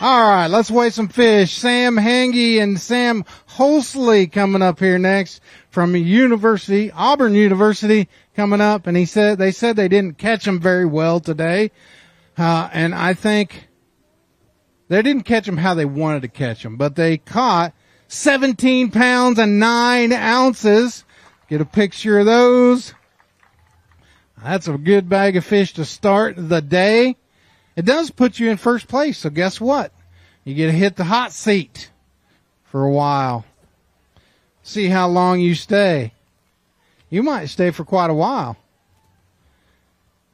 All right, let's weigh some fish. Sam Hangy and Sam Holsley coming up here next from Auburn University coming up. And they said they didn't catch them very well today. And I think they didn't catch them how they wanted to catch them, but they caught 17 pounds and 9 ounces. Get a picture of those. That's a good bag of fish to start the day. It does put you in first place, so guess what? You get to hit the hot seat for a while. See how long you stay. You might stay for quite a while.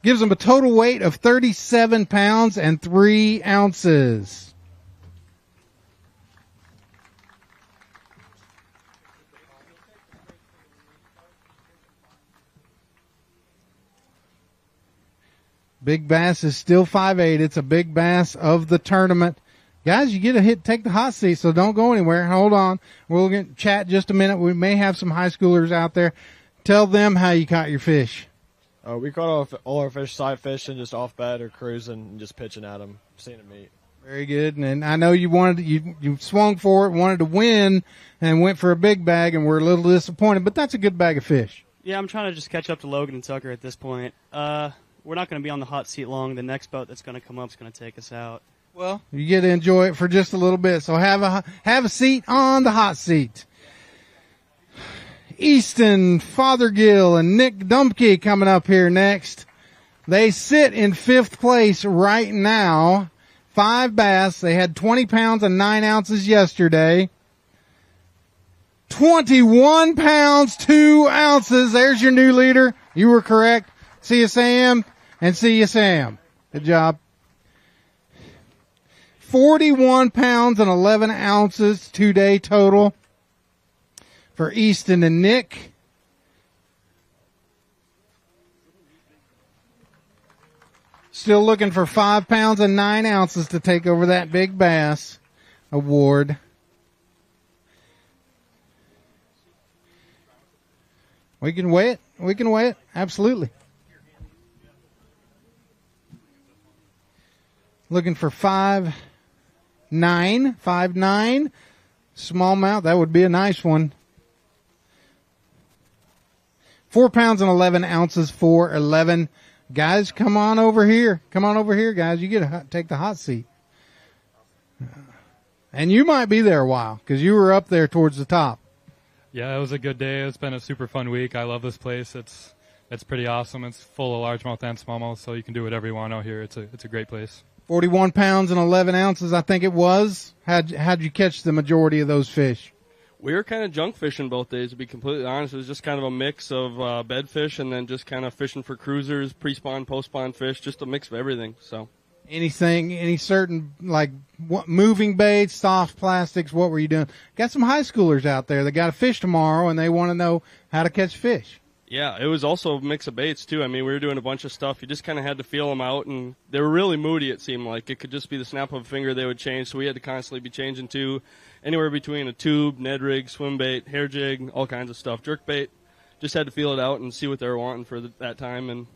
Gives them a total weight of 37 pounds and 3 ounces. Big Bass is still 5'8". It's a big bass of the tournament. Guys, you get a take the hot seat, so don't go anywhere. Hold on. We'll get chat just a minute. We may have some high schoolers out there. Tell them how you caught your fish. We caught all our fish side fishing, just off bed or cruising and just pitching at them, seeing them eat. Very good. And I know you swung for it, wanted to win, and went for a big bag, and we're a little disappointed, but that's a good bag of fish. Yeah, I'm trying to just catch up to Logan and Tucker at this point. We're not going to be on the hot seat long. The next boat that's going to come up is going to take us out. Well, you get to enjoy it for just a little bit. So have a seat on the hot seat. Easton Fothergill and Nick Dumpke coming up here next. They sit in 5th place right now. 5 bass. They had 20 pounds and 9 ounces yesterday. 21 pounds, 2 ounces. There's your new leader. You were correct. See you, Sam. And see you, Sam. Good job. 41 pounds and 11 ounces today total for Easton and Nick. Still looking for 5 pounds and 9 ounces to take over that big bass award. We can weigh it. We can weigh it. Absolutely. Looking for 5'9", 5'9", smallmouth. That would be a nice one. 4 pounds and 11 ounces for 11. Guys, come on over here. Come on over here, guys. You get to take the hot seat. And you might be there a while because you were up there towards the top. Yeah, it was a good day. It's been a super fun week. I love this place. It's pretty awesome. It's full of largemouth and smallmouth, so you can do whatever you want out here. It's a great place. 41 pounds and 11 ounces, I think it was. How'd you catch the majority of those fish? We were kind of junk fishing both days, to be completely honest. It was just kind of a mix of bed fish and then just kind of fishing for cruisers, pre-spawn, post-spawn fish, just a mix of everything. So, any certain, like, moving baits, soft plastics, what were you doing? Got some high schoolers out there that got to fish tomorrow, and they want to know how to catch fish. Yeah, it was also a mix of baits, too. I mean, we were doing a bunch of stuff. You just kind of had to feel them out, and they were really moody, it seemed like. It could just be the snap of a finger they would change, so we had to constantly be changing to anywhere between a tube, Ned rig, swim bait, hair jig, all kinds of stuff. Jerk bait, just had to feel it out and see what they were wanting for that time, and,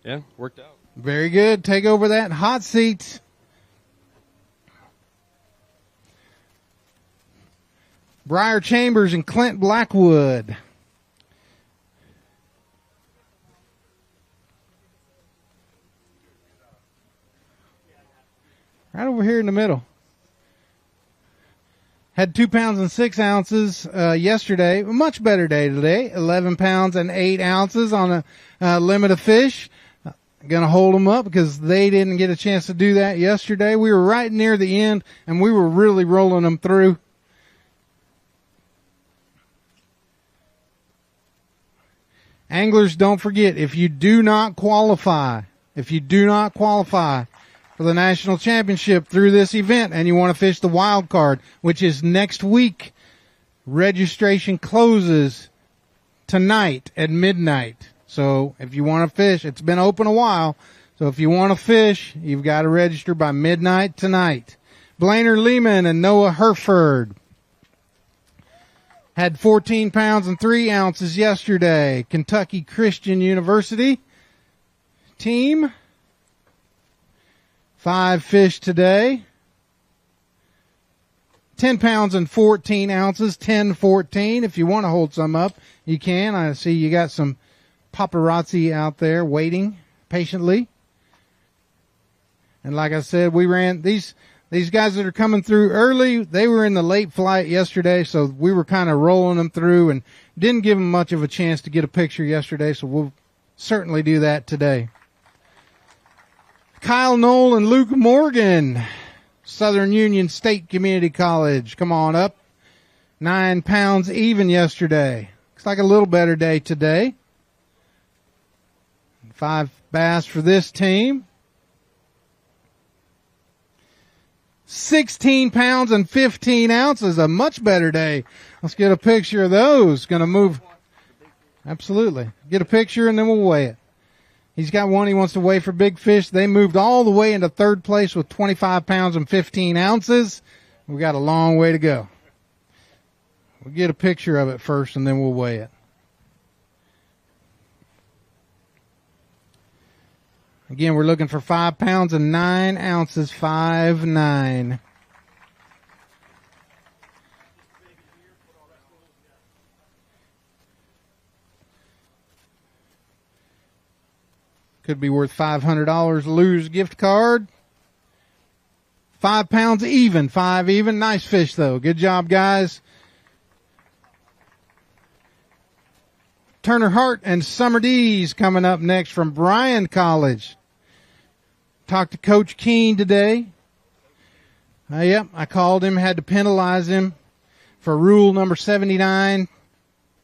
yeah, worked out. Very good. Take over that hot seat. Briar Chambers and Clint Blackwood. Right over here in the middle. Had 2 pounds and 6 ounces yesterday. A much better day today. 11 pounds and 8 ounces on a limit of fish. Going to hold them up because they didn't get a chance to do that yesterday. We were right near the end, and we were really rolling them through. Anglers, don't forget, if you do not qualify for the national championship through this event and you want to fish the wild card, which is next week, registration closes tonight at midnight. So if you want to fish, it's been open a while. So if you want to fish, you've got to register by midnight tonight. Blainer Lehman and Noah Herford had 14 pounds and 3 ounces yesterday. Kentucky Christian University team. 5 fish today. 10 pounds and 14 ounces, 10-14. If you want to hold some up, you can. I see you got some paparazzi out there waiting patiently. And like I said, we ran these guys that are coming through early. They were in the late flight yesterday, so we were kind of rolling them through and didn't give them much of a chance to get a picture yesterday, so we'll certainly do that today. Kyle Knoll and Luke Morgan, Southern Union State Community College. Come on up. 9 pounds even yesterday. Looks like a little better day today. 5 bass for this team. 16 pounds and 15 ounces, a much better day. Let's get a picture of those. Going to move. Absolutely. Get a picture and then we'll weigh it. He's got one he wants to weigh for big fish. They moved all the way into third place with 25 pounds and 15 ounces. We got a long way to go. We'll get a picture of it first and then we'll weigh it. Again, we're looking for 5 pounds and 9 ounces, 5'9". Could be worth $500 lose gift card. 5 pounds even, 5 even. Nice fish though. Good job, guys. Turner Hart and Summer D's coming up next from Bryan College. Talked to Coach Keene today. Yep, I called him, had to penalize him for rule number 79,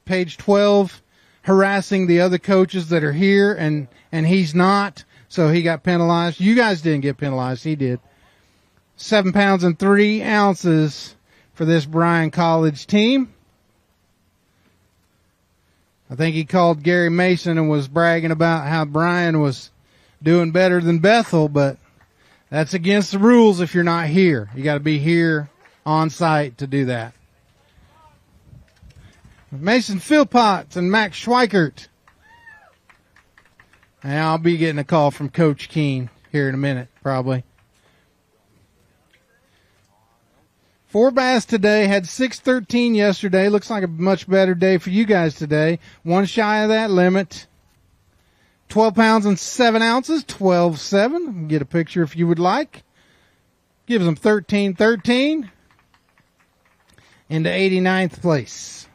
page 12, harassing the other coaches that are here, and he's not, so he got penalized. You guys didn't get penalized, he did. 7 pounds and 3 ounces for this Bryan College team. I think he called Gary Mason and was bragging about how Bryan was doing better than Bethel, but that's against the rules if you're not here. You got to be here on site to do that. Mason Philpotts and Max Schweikert. And I'll be getting a call from Coach Keene here in a minute, probably. 4 bass today, had 613 yesterday. Looks like a much better day for you guys today. 1 shy of that limit. 12 pounds and 7 ounces, 12.7. Get a picture if you would like. Gives them 13.13 into 89th place.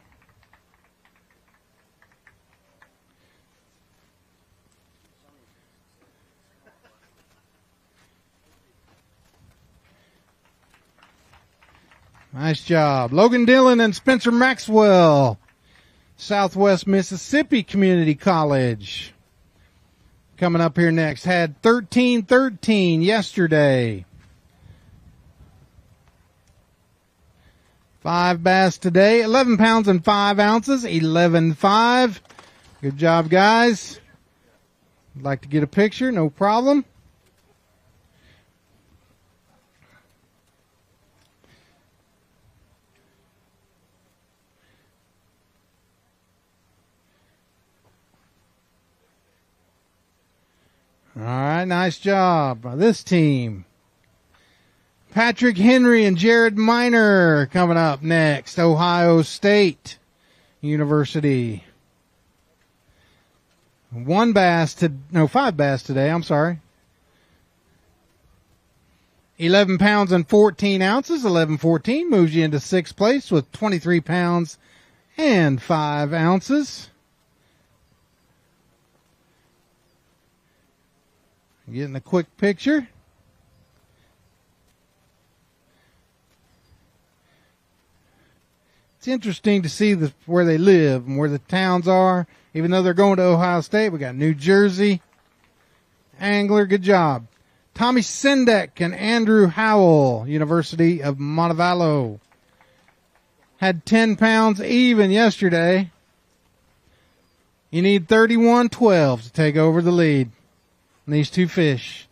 Nice job. Logan Dillon and Spencer Maxwell, Southwest Mississippi Community College. Coming up here next. Had 13-13 yesterday. 5 bass today. 11 pounds and 5 ounces. 11.5. Good job, guys. I'd like to get a picture. No problem. All right, nice job by this team. Patrick Henry and Jared Miner coming up next. Ohio State University. 5 bass today, I'm sorry. 11 pounds and 14 ounces, 11.14 moves you into 6th place with 23 pounds and 5 ounces. Getting a quick picture. It's interesting to see where they live and where the towns are. Even though they're going to Ohio State, we got New Jersey. Angler, good job. Tommy Sendek and Andrew Howell, University of Montevallo. Had 10 pounds even yesterday. You need 31-12 to take over the lead. And these 2 fish.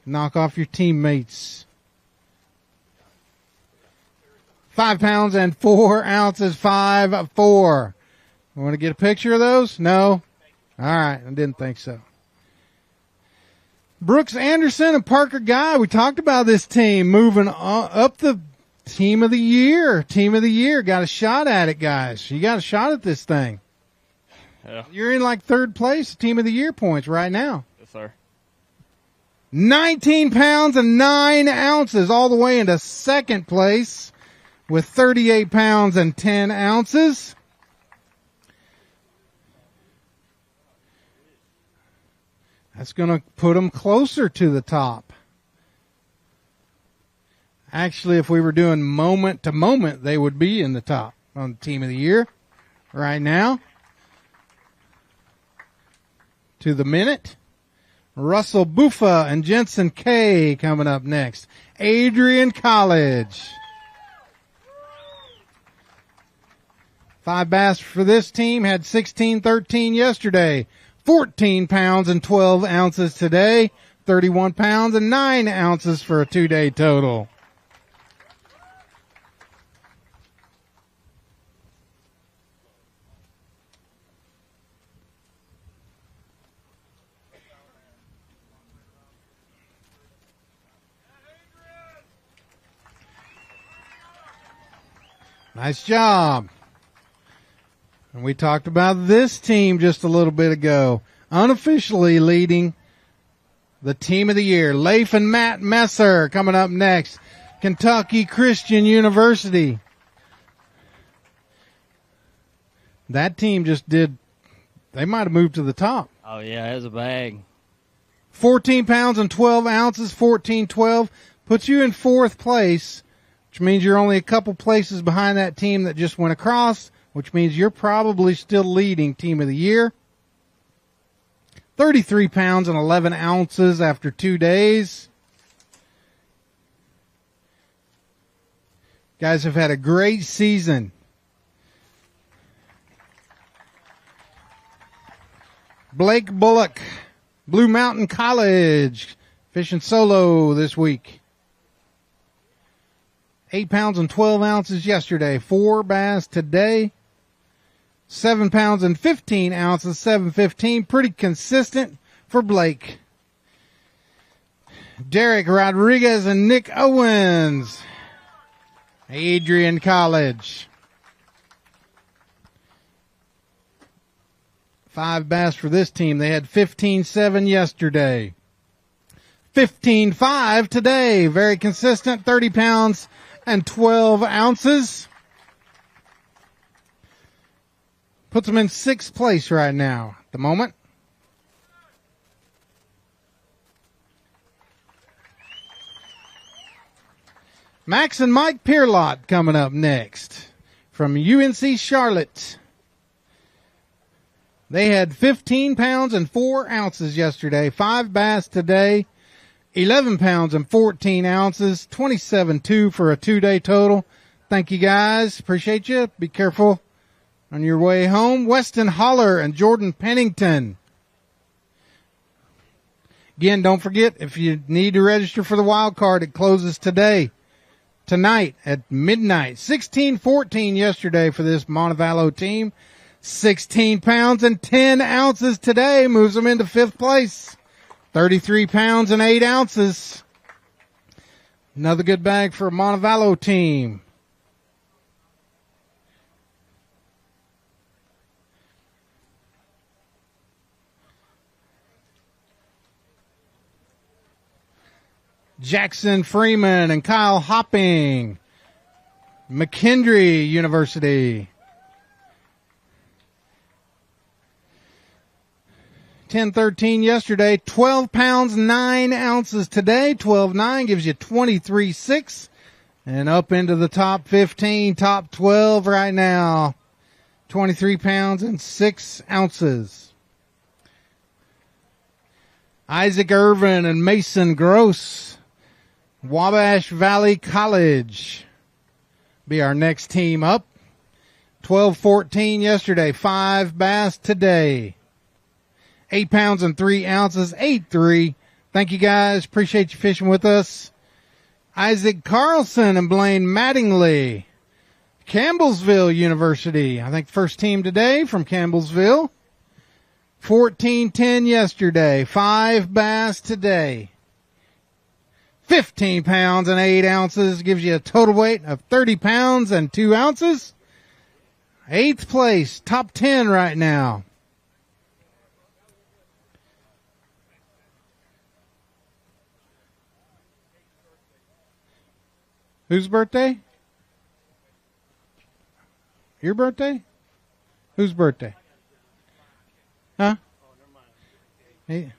Knock off your teammates. 5 pounds and 4 ounces, 5'4". You want to get a picture of those? No? All right. I didn't think so. Brooks Anderson and Parker Guy. We talked about this team moving up the team of the year. Team of the year. Got a shot at it, guys. You got a shot at this thing. Yeah. You're in like third place, team of the year points right now. Yes, sir. 19 pounds and 9 ounces all the way into second place with 38 pounds and 10 ounces. That's going to put them closer to the top. Actually, if we were doing moment to moment, they would be in the top on the team of the year right now. To the minute. Russell Buffa and Jensen K coming up next. Adrian College. 5 bass for this team. Had 16-13 yesterday. 14 pounds and 12 ounces today. 31 pounds and 9 ounces for a 2-day total. Nice job. And we talked about this team just a little bit ago. Unofficially leading the team of the year. Leif and Matt Messer coming up next. Kentucky Christian University. That team just did, they might have moved to the top. Oh, yeah, it was a bag. 14 pounds and 12 ounces, 14-12. Puts you in fourth place, which means you're only a couple places behind that team that just went across, which means you're probably still leading team of the year. 33 pounds and 11 ounces after 2 days. Guys have had a great season. Blake Bullock, Blue Mountain College, fishing solo this week. 8 pounds and 12 ounces yesterday. 4 bass today. 7 pounds and 15 ounces, 7:15. Pretty consistent for Blake. Derek Rodriguez and Nick Owens. Adrian College. 5 bass for this team. They had 15-7 yesterday. 15-5 today. Very consistent. 30 pounds and 12 ounces. Puts them in 6th place right now at the moment. Max and Mike Pierlot coming up next from UNC Charlotte. They had 15 pounds and 4 ounces yesterday. 5 bass today. 11 pounds and 14 ounces. 27.2 for a 2-day total. Thank you guys. Appreciate you. Be careful on your way home. Weston Holler and Jordan Pennington. Again, don't forget, if you need to register for the wild card, it closes tonight at midnight. 16-14 yesterday for this Montevallo team. 16 pounds and 10 ounces today moves them into 5th place. 33 pounds and 8 ounces. Another good bag for a Montevallo team. Jackson Freeman and Kyle Hopping. McKendree University. 10-13 yesterday. 12 pounds, 9 ounces today. 12.9 gives you 23.6. And up into the top 15, top 12 right now. 23 pounds and 6 ounces. Isaac Irvin and Mason Gross. Wabash Valley College be our next team up. 12-14 yesterday. 5 bass today. 8 pounds and 3 ounces. 8.3. Thank you guys. Appreciate you fishing with us. Isaac Carlson and Blaine Mattingly. Campbellsville University. I think first team today from Campbellsville. 14.10 yesterday. 5 bass today. 15 pounds and 8 ounces gives you a total weight of 30 pounds and 2 ounces. 8th place, top 10 right now. Whose birthday? Your birthday? Whose birthday? Huh? Hey.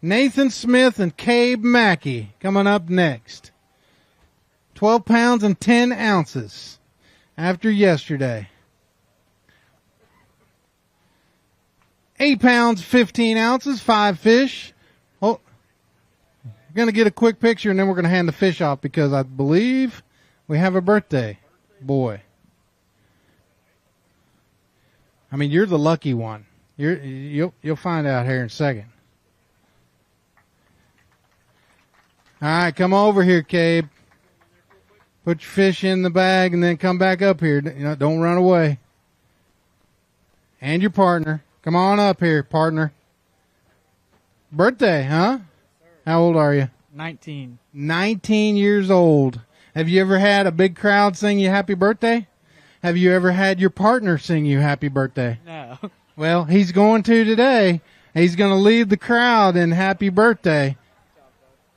Nathan Smith and Cabe Mackey coming up next. 12 pounds and 10 ounces after yesterday. 8 pounds, 15 ounces, 5 fish. Oh, we're going to get a quick picture and then we're going to hand the fish off because I believe we have a birthday boy. I mean, you're the lucky one. You'll find out here in a second. All right, come over here, Cabe. Put your fish in the bag and then come back up here. Don't run away. And your partner. Come on up here, partner. Birthday, huh? How old are you? 19. 19 years old. Have you ever had a big crowd sing you happy birthday? Have you ever had your partner sing you happy birthday? No. Well, he's going to today. He's going to lead the crowd in happy birthday.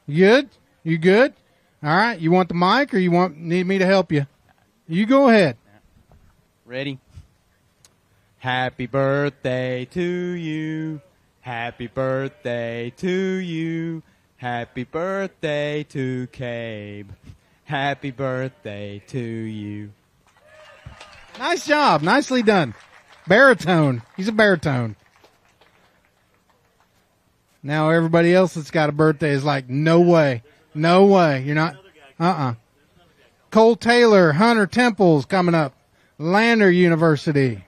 You good? You good? All right. You want the mic or need me to help you? You go ahead. Ready? Happy birthday to you. Happy birthday to you. Happy birthday to Cabe. Happy birthday to you. Nice job. Nicely done. Baritone. He's a baritone. Now everybody else that's got a birthday is like, no way. No way. You're not. Cole Taylor, Hunter Temple's coming up. Lander University.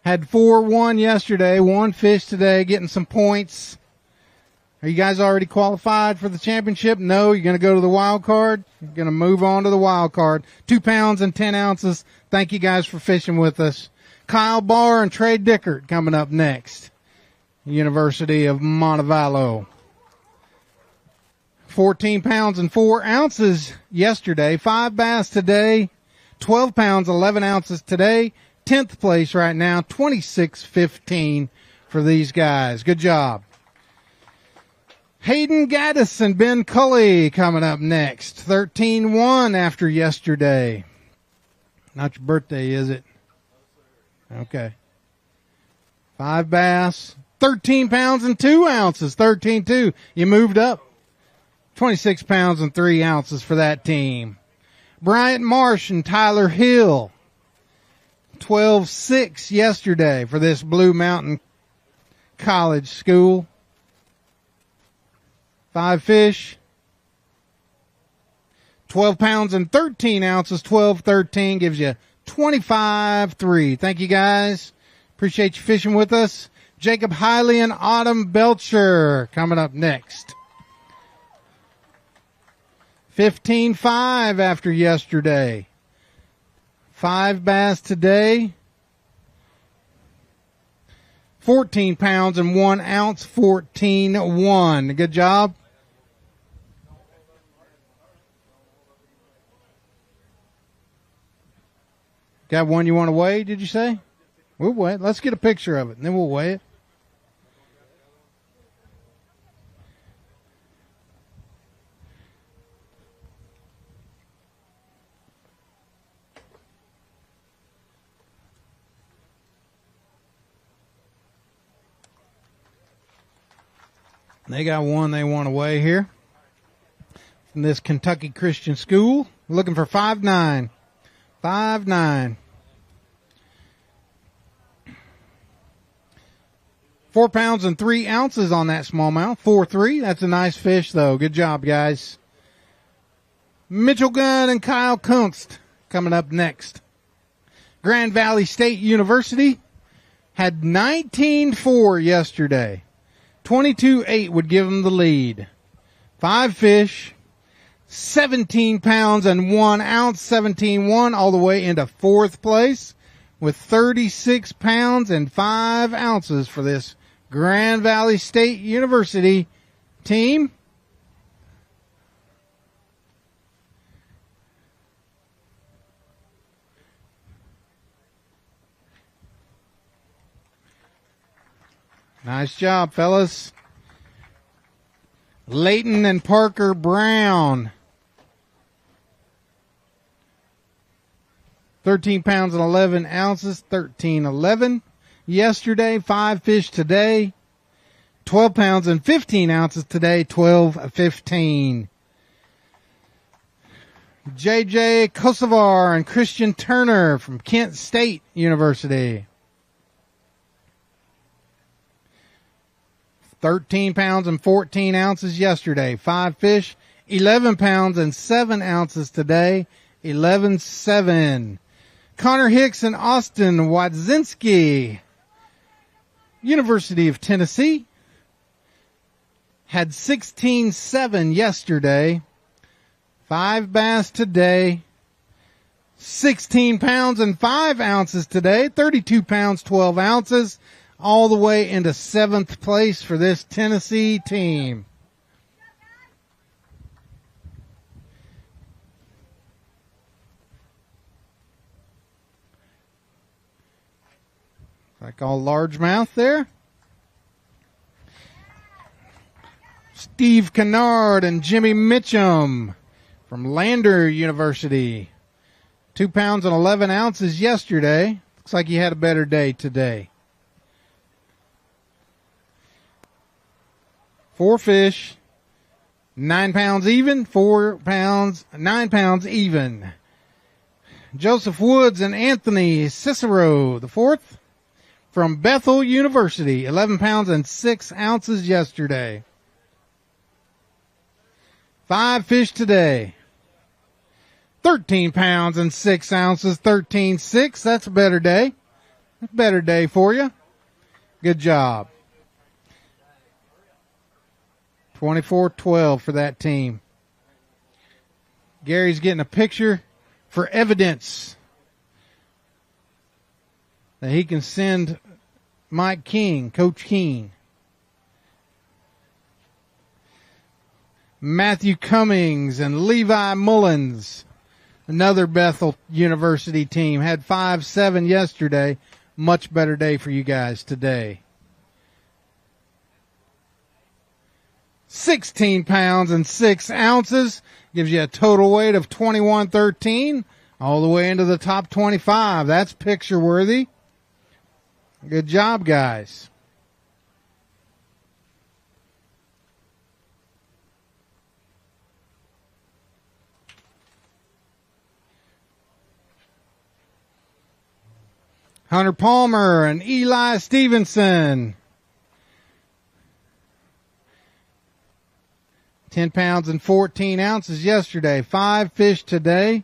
Had 4-1 yesterday. 1 fish today, getting some points. Are you guys already qualified for the championship? No, you're going to go to the wild card. You're going to move on to the wild card. 2 pounds and 10 ounces. Thank you guys for fishing with us. Kyle Barr and Trey Dickert coming up next. University of Montevallo. 14 pounds and 4 ounces yesterday. 5 bass today. 12 pounds, 11 ounces today. 10th place right now. 26.15 for these guys. Good job. Hayden Gaddis and Ben Cully coming up next. 13-1 after yesterday. Not your birthday, is it? Okay. 5 bass. 13 pounds and 2 ounces. 13-2. You moved up. 26 pounds and 3 ounces for that team. Bryant Marsh and Tyler Hill. 12-6 yesterday for this Blue Mountain College school. 5 fish. 12 pounds and 13 ounces. 12-13 gives you 25-3. Thank you guys. Appreciate you fishing with us. Jacob Hiley and Autumn Belcher coming up next. 15-5 after yesterday. 5 bass today. 14 pounds and 1 ounce. 14-1. Good job. Got one you want to weigh, did you say? We'll weigh it. Let's get a picture of it, and then we'll weigh it. They got one they want to weigh here from this Kentucky Christian school. Looking for 5'9". 5'9". 4 pounds and 3 ounces on that smallmouth. 4-3. That's a nice fish, though. Good job, guys. Mitchell Gunn and Kyle Kunst coming up next. Grand Valley State University had 19-4 yesterday. 22-8 would give them the lead. 5 fish. 17 pounds and 1 ounce. 17-1 all the way into 4th place. with 36 pounds and 5 ounces for this Grand Valley State University team. Nice job, fellas. Leighton and Parker Brown. 13 pounds and 11 ounces, 13.11 yesterday, 5 fish today. 12 pounds and 15 ounces today, 12.15. JJ Kosovar and Christian Turner from Kent State University. 13 pounds and 14 ounces yesterday, 5 fish. 11 pounds and 7 ounces today, 11.7. Connor Hicks and Austin Wadzinski, University of Tennessee, had 16.7 yesterday, 5 bass today, 16 pounds and 5 ounces today, 32 pounds, 12 ounces, all the way into 7th place for this Tennessee team. Like all largemouth there. Steve Kennard and Jimmy Mitchum from Lander University. 2 pounds and 11 ounces yesterday. Looks like he had a better day today. 4 fish, 9 pounds even, 4 pounds, 9 pounds even. Joseph Woods and Anthony Cicero, the 4th, from Bethel University, 11 pounds and 6 ounces yesterday. 5 fish today. 13 pounds and 6 ounces, 13.6. That's a better day. Better day for you. Good job. 24-12 for that team. Gary's getting a picture for evidence that he can send Mike King, Coach King. Matthew Cummings and Levi Mullins, another Bethel University team, had 5.7 yesterday. Much better day for you guys today. 16 pounds and 6 ounces gives you a total weight of 21.13, all the way into the top 25. That's picture worthy. Good job, guys. Hunter Palmer and Eli Stevenson. 10 pounds and 14 ounces yesterday. 5 fish today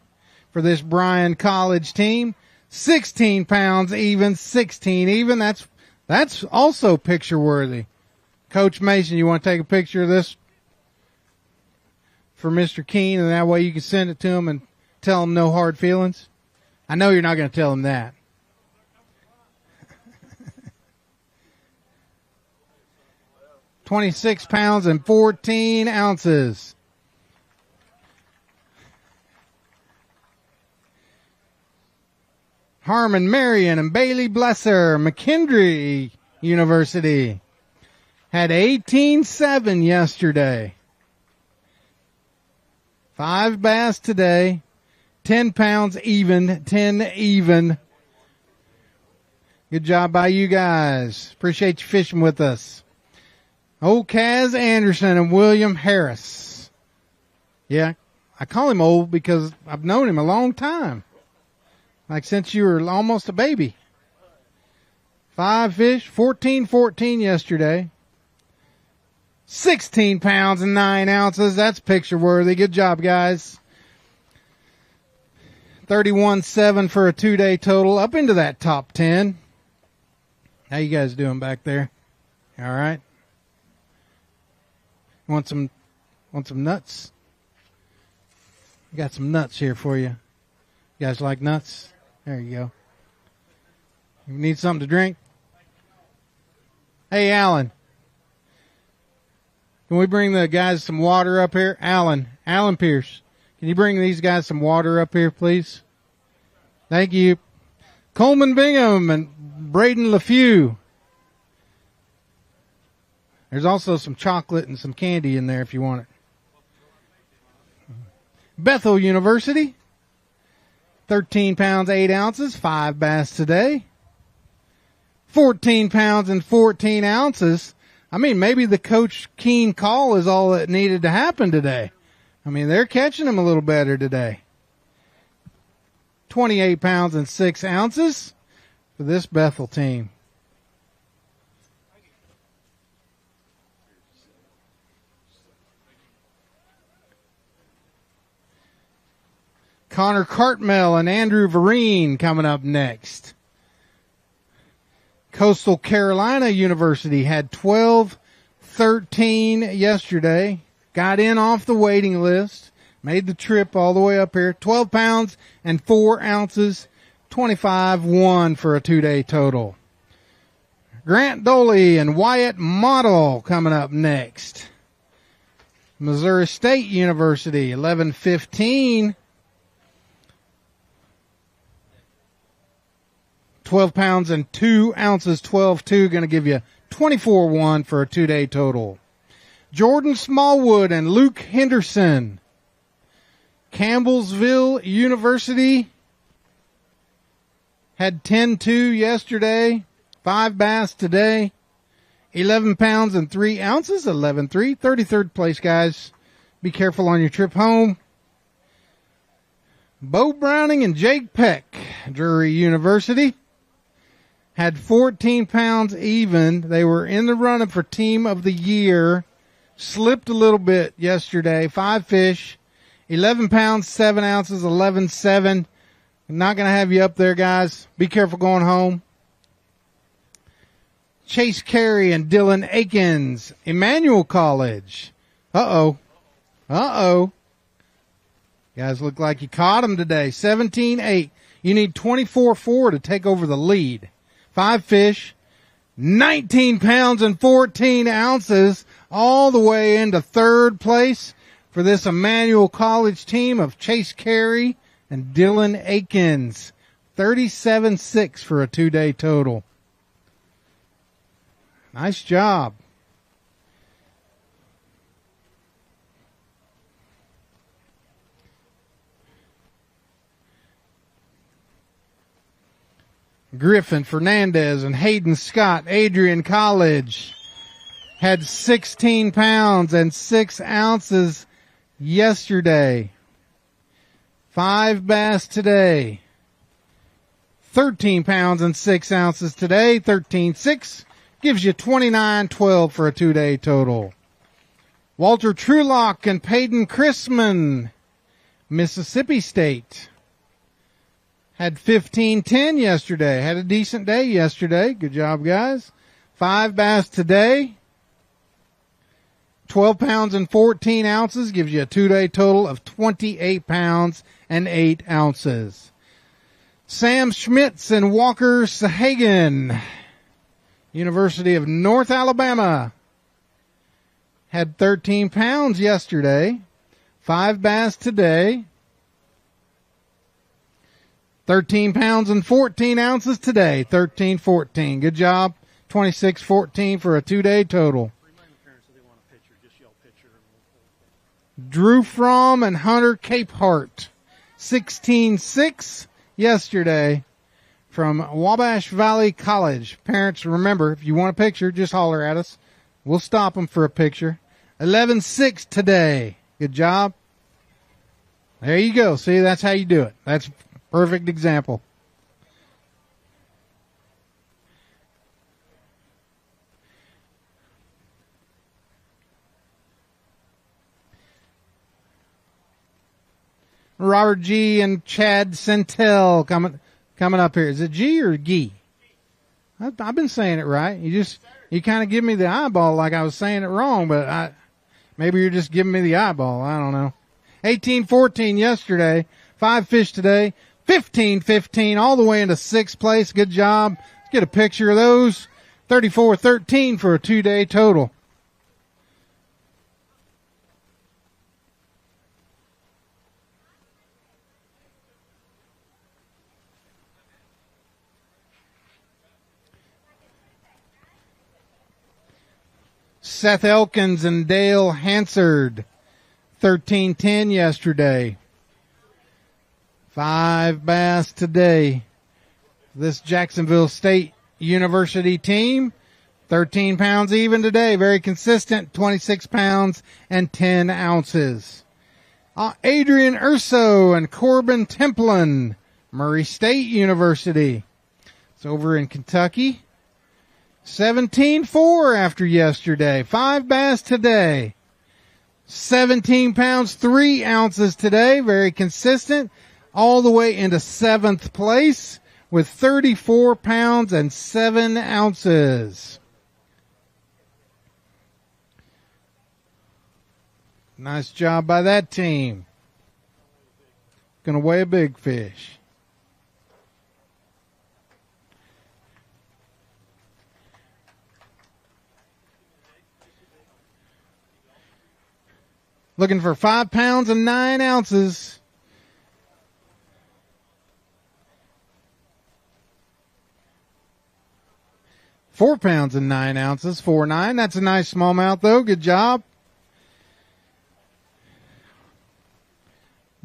for this Bryan College team. 16 pounds even, 16 even. That's also picture worthy. Coach Mason, you want to take a picture of this for Mr. Keene, and that way you can send it to him and tell him no hard feelings? I know you're not going to tell him that. $26 pounds and 14 ounces. Harmon Marion and Bailey Blesser, McKendree University, had 18.7 yesterday. 5 bass today, 10 pounds even, 10 even. Good job by you guys. Appreciate you fishing with us. Old Kaz Anderson and William Harris. Yeah, I call him old because I've known him a long time. Like since you were almost a baby. 5 fish, 14.14 yesterday. 16 pounds and 9 ounces. That's picture worthy. Good job, guys. 31.7 for a 2-day total. Up into that top 10. How you guys doing back there? All right. Want some nuts? Got some nuts here for you. You guys like nuts? There you go. You need something to drink? Hey, Alan. Can we bring the guys some water up here? Alan Pierce. Can you bring these guys some water up here, please? Thank you. Coleman Bingham and Braden LaFew. There's also some chocolate and some candy in there if you want it. Bethel University. 13 pounds, 8 ounces, 5 bass today. 14 pounds and 14 ounces. I mean, maybe the Coach Keen call is all that needed to happen today. I mean, they're catching them a little better today. 28 pounds and 6 ounces for this Bethel team. Connor Cartmel and Andrew Vereen coming up next. Coastal Carolina University had 12-13 yesterday. Got in off the waiting list. Made the trip all the way up here. 12 pounds and 4 ounces. 25-1 for a 2-day total. Grant Doley and Wyatt Model coming up next. Missouri State University, 11-15. 12 pounds and 2 ounces, 12-2, going to give you 24-1 for a 2-day total. Jordan Smallwood and Luke Henderson. Campbellsville University had 10-2 yesterday, 5 bass today, 11 pounds and 3 ounces, 11-3, 33rd place, guys. Be careful on your trip home. Bo Browning and Jake Peck, Drury University. Had 14 pounds even. They were in the running for Team of the Year. Slipped a little bit yesterday. 5 fish. 11 pounds, 7 ounces, 11-7. I'm not going to have you up there, guys. Be careful going home. Chase Carey and Dylan Akins. Emmanuel College. Uh-oh. Guys look like you caught them today. 17-8. You need 24-4 to take over the lead. 5 fish, 19 pounds and 14 ounces, all the way into 3rd place for this Emmanuel College team of Chase Carey and Dylan Akins. 37-6 for a 2-day total. Nice job. Griffin Fernandez and Hayden Scott, Adrian College, had 16 pounds and 6 ounces yesterday. 5 bass today. 13 pounds and 6 ounces today. 13-6 gives you 29-12 for a 2-day total. Walter Trulock and Peyton Chrisman, Mississippi State. Had 15-10 yesterday. Had a decent day yesterday. Good job, guys. 5 bass today. 12 pounds and 14 ounces gives you a 2-day total of 28 pounds and 8 ounces. Sam Schmitz and Walker Sahagan, University of North Alabama, had 13 pounds yesterday. 5 bass today. 13 pounds and 14 ounces today. 13-14. Good job. 26-14 for a 2-day total. Drew Fromm and Hunter Capehart. 16-6 yesterday from Wabash Valley College. Parents, remember, if you want a picture, just holler at us. We'll stop them for a picture. 11-6 today. Good job. There you go. See, that's how you do it. That's perfect example. Robert G. and Chad Centel coming up here. Is it G or Gee? I've been saying it right. You kind of give me the eyeball like I was saying it wrong, but maybe you're just giving me the eyeball. I don't know. 18-14 yesterday. 5 fish today. 15-15 all the way into 6th place. Good job. Let's get a picture of those. 34-13 for a 2-day total. Seth Elkins and Dale Hansard, 13-10 yesterday. 5 bass today. This Jacksonville State University team, 13 pounds even today. Very consistent, 26 pounds and 10 ounces. Adrian Urso and Corbin Templin, Murray State University. It's over in Kentucky. 17-4 after yesterday. 5 bass today. 17 pounds, 3 ounces today. Very consistent. All the way into 7th place with 34 pounds and 7 ounces. Nice job by that team. Gonna weigh a big fish. Looking for 5 pounds and 9 ounces. Four pounds and 9 ounces, 4.9. That's a nice smallmouth though. Good job.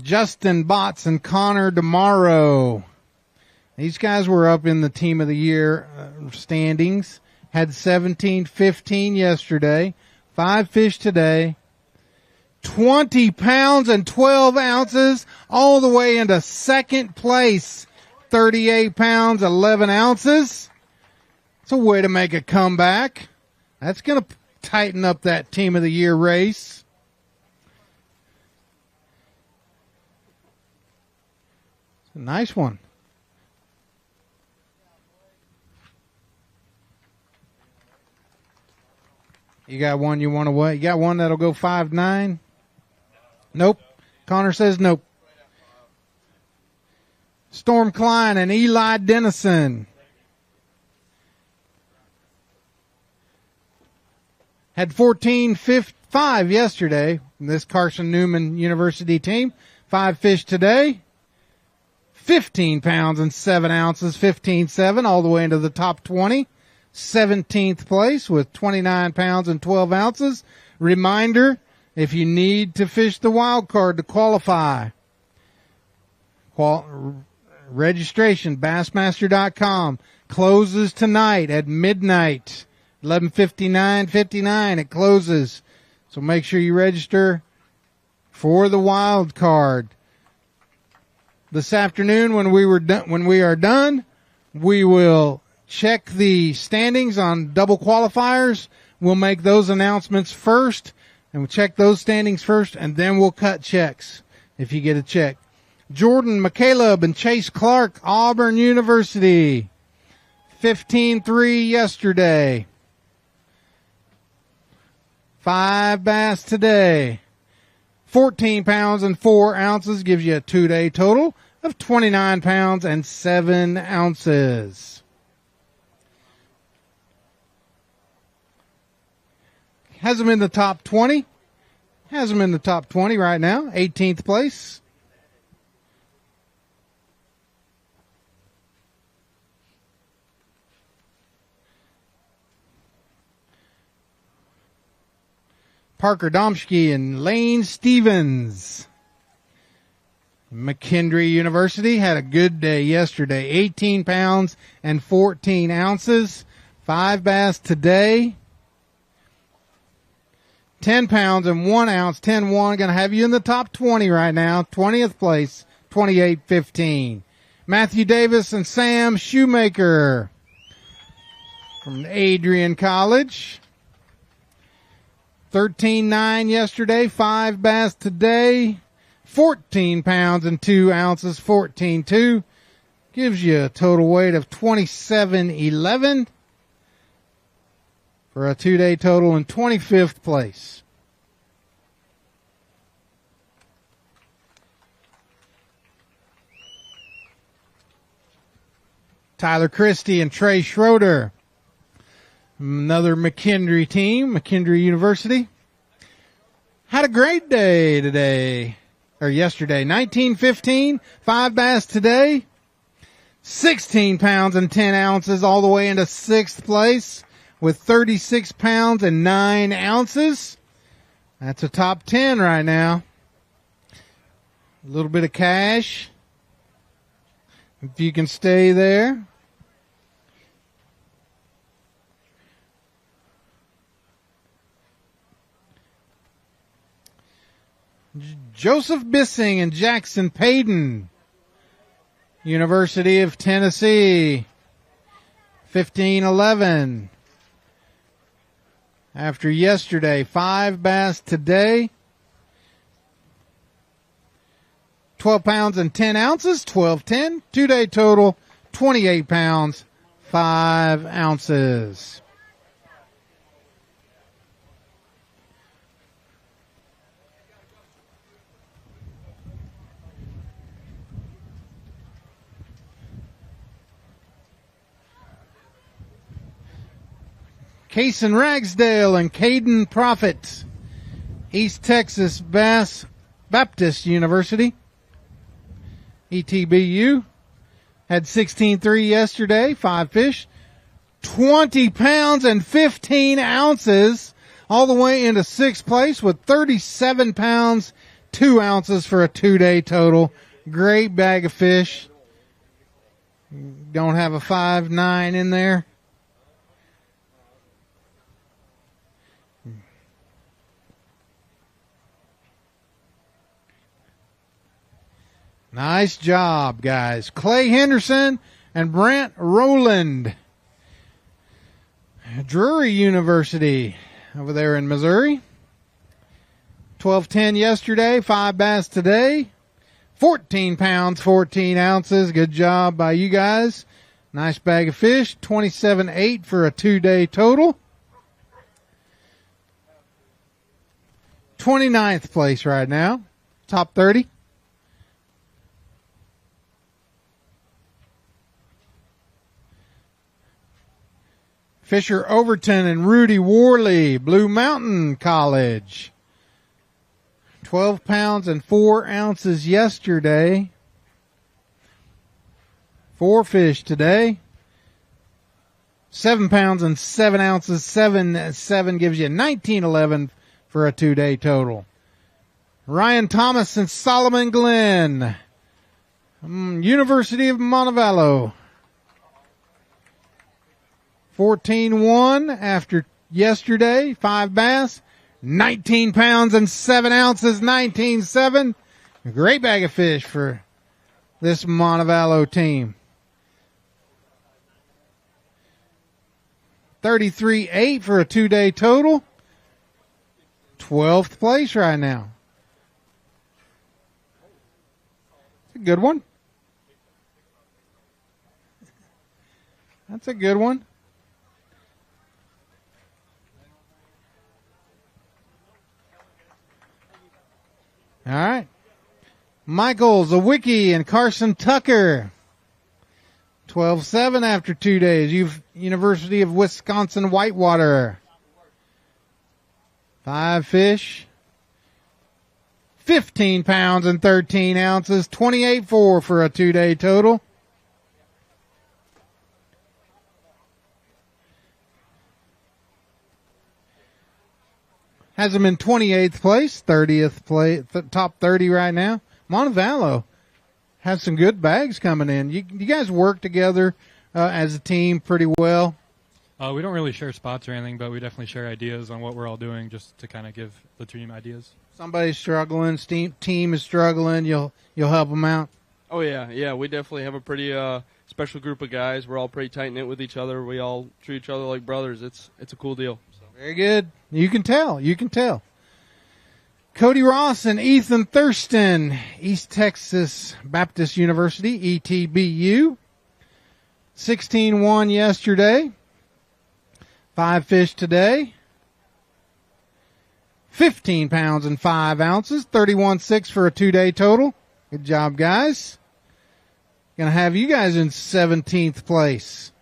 Justin Botts and Connor DeMauro. These guys were up in the team of the year standings. Had 17-15 yesterday. 5 fish today. 20 pounds and 12 ounces all the way into 2nd place. 38 pounds, 11 ounces. It's a way to make a comeback. That's going to tighten up that team of the year race. It's a nice one. You got one you want to weigh? You got one that'll go 5.9? Nope. Connor says nope. Storm Klein and Eli Dennison. Had 14.5 yesterday. This Carson Newman University team. 5 fish today. 15 pounds and 7 ounces. 15.7 all the way into the top 20. 17th place with 29 pounds and 12 ounces. Reminder, if you need to fish the wild card to qualify, registration, Bassmaster.com, closes tonight at midnight, 11:59 it closes. So make sure you register for the wild card. This afternoon when we are done, we will check the standings on double qualifiers. We'll make those announcements first, and we'll check those standings first, and then we'll cut checks if you get a check. Jordan McCaleb and Chase Clark, Auburn University. 15-3 yesterday. 5 bass today. 14 pounds and 4 ounces gives you a 2-day total of 29 pounds and 7 ounces. Has them in the top 20. Has them in the top 20 right now. 18th place. Parker Domschke and Lane Stevens. McKendree University had a good day yesterday. 18 pounds and 14 ounces. 5 bass today. 10 pounds and 1 ounce. 10-1. Going to have you in the top 20 right now. 20th place. 28-15. Matthew Davis and Sam Shoemaker from Adrian College. 13.9 yesterday, 5 bass today, 14 pounds and 2 ounces, 14.2. Gives you a total weight of 27.11 for a 2-day total in 25th place. Tyler Christie and Trey Schroeder. Another McKendree team, McKendree University. Had a great day today, or yesterday. 1915, 5 bass today. 16 pounds and 10 ounces all the way into 6th place with 36 pounds and 9 ounces. That's a top 10 right now. A little bit of cash. If you can stay there. Joseph Bissing and Jackson Payton, University of Tennessee, 15-11. After yesterday, 5 bass today. 12 pounds and 10 ounces, 12-10. 2-day total, 28 pounds, 5 ounces. Cason Ragsdale and Caden Profit, East Texas Baptist University, ETBU, had 16-3 yesterday, 5 fish, 20 pounds and 15 ounces, all the way into 6th place with 37 pounds, 2 ounces for a 2-day total. Great bag of fish. Don't have a 5.9 in there. Nice job, guys. Clay Henderson and Brant Rowland. Drury University over there in Missouri. 12-10 yesterday, 5 bass today. 14 pounds, 14 ounces. Good job by you guys. Nice bag of fish. 27.8 for a 2-day total. 29th place right now. Top 30. Fisher Overton and Rudy Worley, Blue Mountain College. 12 pounds and 4 ounces yesterday. 4 fish today. 7 pounds and 7 ounces. 7 gives you 19.11 for a 2-day total. Ryan Thomas and Solomon Glenn, University of Montevallo. 14-1 after yesterday, 5 bass, 19 pounds and 7 ounces, 19.7. A great bag of fish for this Montevallo team. 33.8 for a 2-day total. 12th place right now. It's a good one. That's a good one. All right. Michael Zawicki and Carson Tucker. 12-7 after 2 days. University of Wisconsin Whitewater. 5 fish. 15 pounds and 13 ounces. 28.4 for a 2-day total. Has them in 28th place, 30th place, top 30 right now. Montevallo has some good bags coming in. You guys work together as a team pretty well. We don't really share spots or anything, but we definitely share ideas on what we're all doing just to kind of give the team ideas. Somebody's struggling, team is struggling, you'll help them out. Oh, yeah. We definitely have a pretty special group of guys. We're all pretty tight-knit with each other. We all treat each other like brothers. It's a cool deal. Very good. You can tell. Cody Ross and Ethan Thurston, East Texas Baptist University, ETBU. 16-1 yesterday. 5 fish today. 15 pounds and 5 ounces. 31.6 for a 2-day total. Good job, guys. Gonna have you guys in 17th place.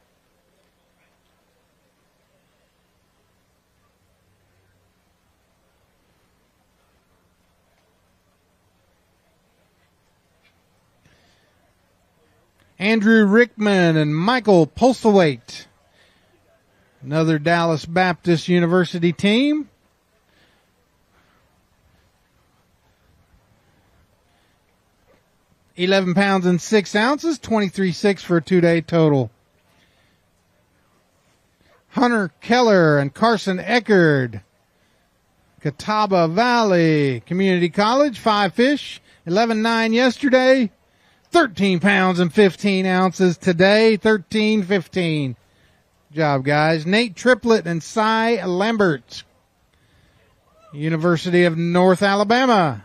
Andrew Rickman and Michael Postlewaite. Another Dallas Baptist University team. £11 and 6 ounces, 23.6 for a 2-day total. Hunter Keller and Carson Eckerd. Catawba Valley Community College, 5 fish, 11.9 yesterday. 13 pounds and 15 ounces today, 13.15. Job, guys. Nate Triplett and Cy Lambert. University of North Alabama.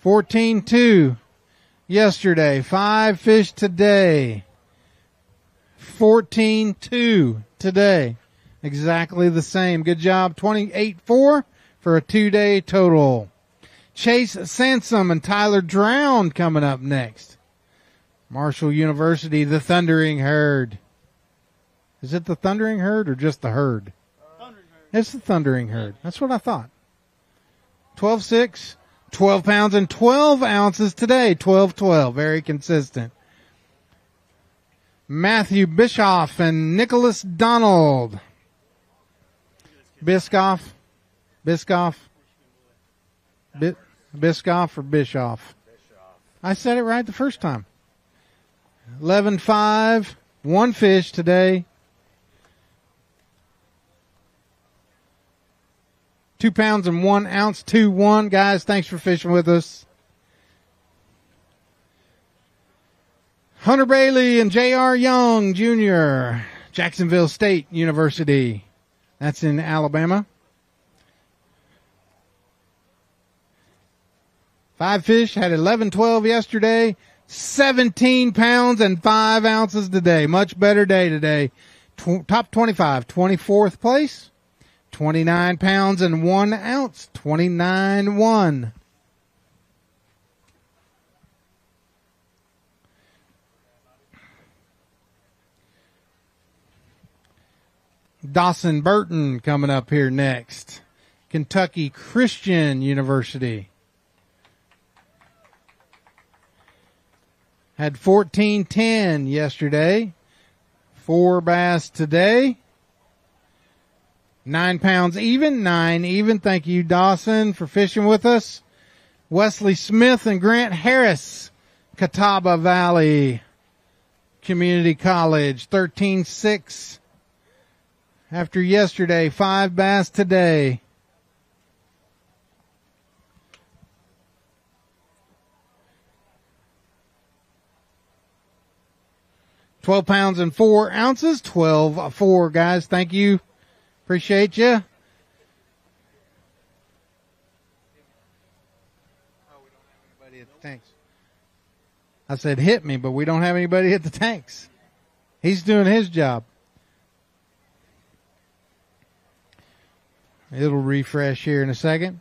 14.2 yesterday. 5 fish today. 14.2 today. Exactly the same. Good job. 28.4 for a 2-day total. Chase Sansom and Tyler Drown coming up next. Marshall University, the Thundering Herd. Is it the Thundering Herd or just the herd? Thundering Herd. It's the Thundering Herd. That's what I thought. 12.6, 12 pounds and 12 ounces today. 12.12. Very consistent. Matthew Bischoff and Nicholas Donald. Biscoff or Bischoff? I said it right the first time. 11.5, 1 fish today. 2 pounds and 1 ounce, 2-1. Guys, thanks for fishing with us. Hunter Bailey and J.R. Young Jr., Jacksonville State University. That's in Alabama. 5 fish, had 11.12 yesterday, 17 pounds and 5 ounces today. Much better day today. Top 25, 24th place, 29 pounds and 1 ounce, 29.1. Dawson Burton coming up here next. Kentucky Christian University. Had 14.10 yesterday. 4 bass today. 9 pounds even, 9 even. Thank you, Dawson, for fishing with us. Wesley Smith and Grant Harris, Catawba Valley Community College, 13.6. After yesterday, 5 bass today. £12 pounds and 4 ounces, 12.4, guys. Thank you. Appreciate you. Oh, we don't have anybody at the tanks. I said hit me, but we don't have anybody at the tanks. He's doing his job. It'll refresh here in a second.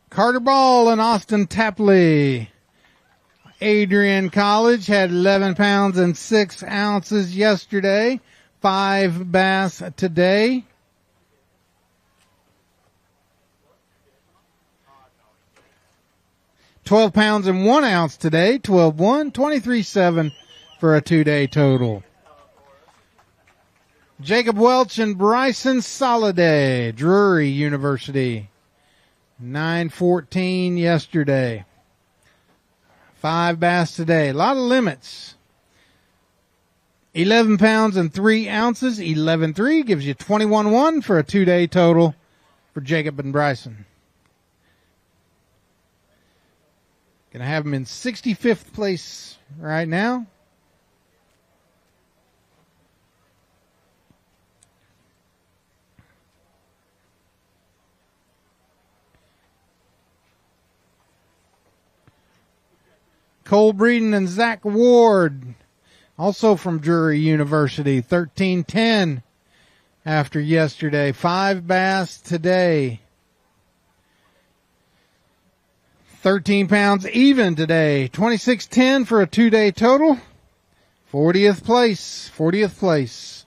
Carter Ball and Austin Tapley. Adrian College had 11 pounds and 6 ounces yesterday. 5 bass today. £12 pounds and 1 ounce today. 12.1, 23.7 for a 2-day total. Jacob Welch and Bryson Soliday, Drury University. 9.14 yesterday. 5 bass today. A lot of limits. 11 pounds and 3 ounces. 11.3 gives you 21.1 for a 2-day total for Jacob and Bryson. Gonna have them in 65th place right now. Cole Breeden and Zach Ward, also from Drury University, 13.10 after yesterday. 5 bass today. 13 pounds even today. 26.10 for a 2-day total. 40th place. 40th place.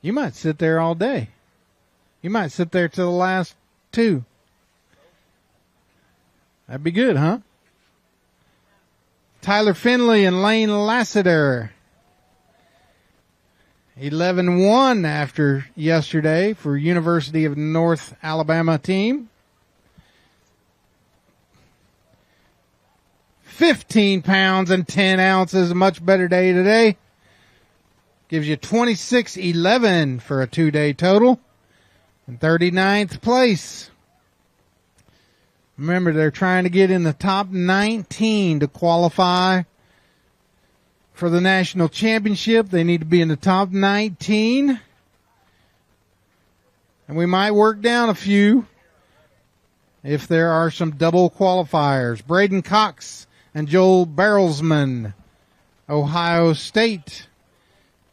You might sit there all day. You might sit there till the last two. That'd be good, huh? Tyler Finley and Lane Lassiter. 11-1 after yesterday for University of North Alabama team. 15 pounds and 10 ounces. A much better day today. Gives you 26.11 for a 2-day total. And 39th place. Remember, they're trying to get in the top 19 to qualify for the national championship. They need to be in the top 19. And we might work down a few if there are some double qualifiers. Braden Cox and Joel Barrelsman, Ohio State,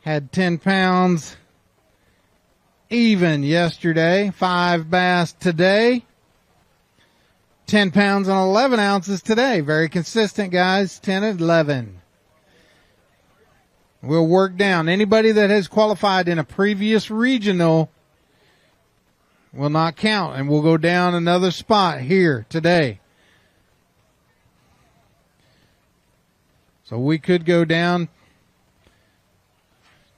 had 10 pounds even yesterday. 5 bass today. 10 pounds and 11 ounces today. Very consistent, guys. 10 and 11. We'll work down. Anybody that has qualified in a previous regional will not count, and we'll go down another spot here today. So we could go down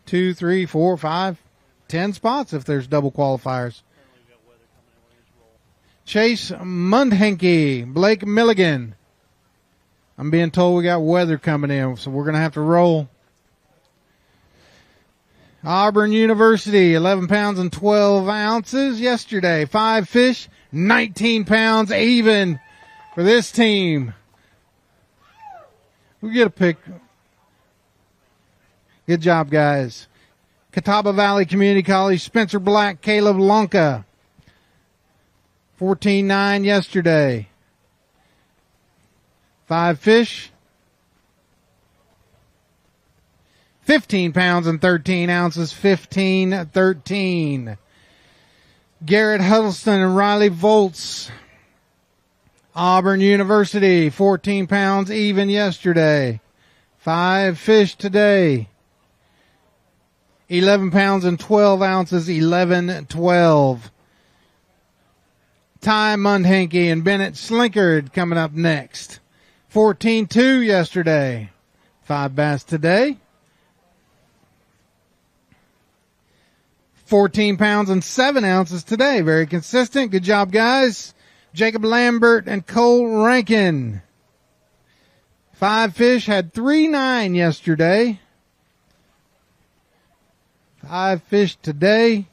2, 3, 4, 5, 10 spots if there's double qualifiers. Chase Mundhenke, Blake Milligan. I'm being told we got weather coming in, so we're going to have to roll. Auburn University, 11 pounds and 12 ounces yesterday. 5 fish, 19 pounds even for this team. We get a pick. Good job, guys. Catawba Valley Community College, Spencer Black, Caleb Lonka. 14.9 yesterday. 5 fish. 15 pounds and 13 ounces. 15-13. Garrett Huddleston and Riley Volts. Auburn University, 14 pounds even yesterday. 5 fish today. 11 pounds and 12 ounces. 11-12. Ty Mundhenke and Bennett Slinkard coming up next. 14.2 yesterday. 5 bass today. 14 pounds and 7 ounces today. Very consistent. Good job, guys. Jacob Lambert and Cole Rankin. 5 fish, had 3.9 yesterday. 5 fish today.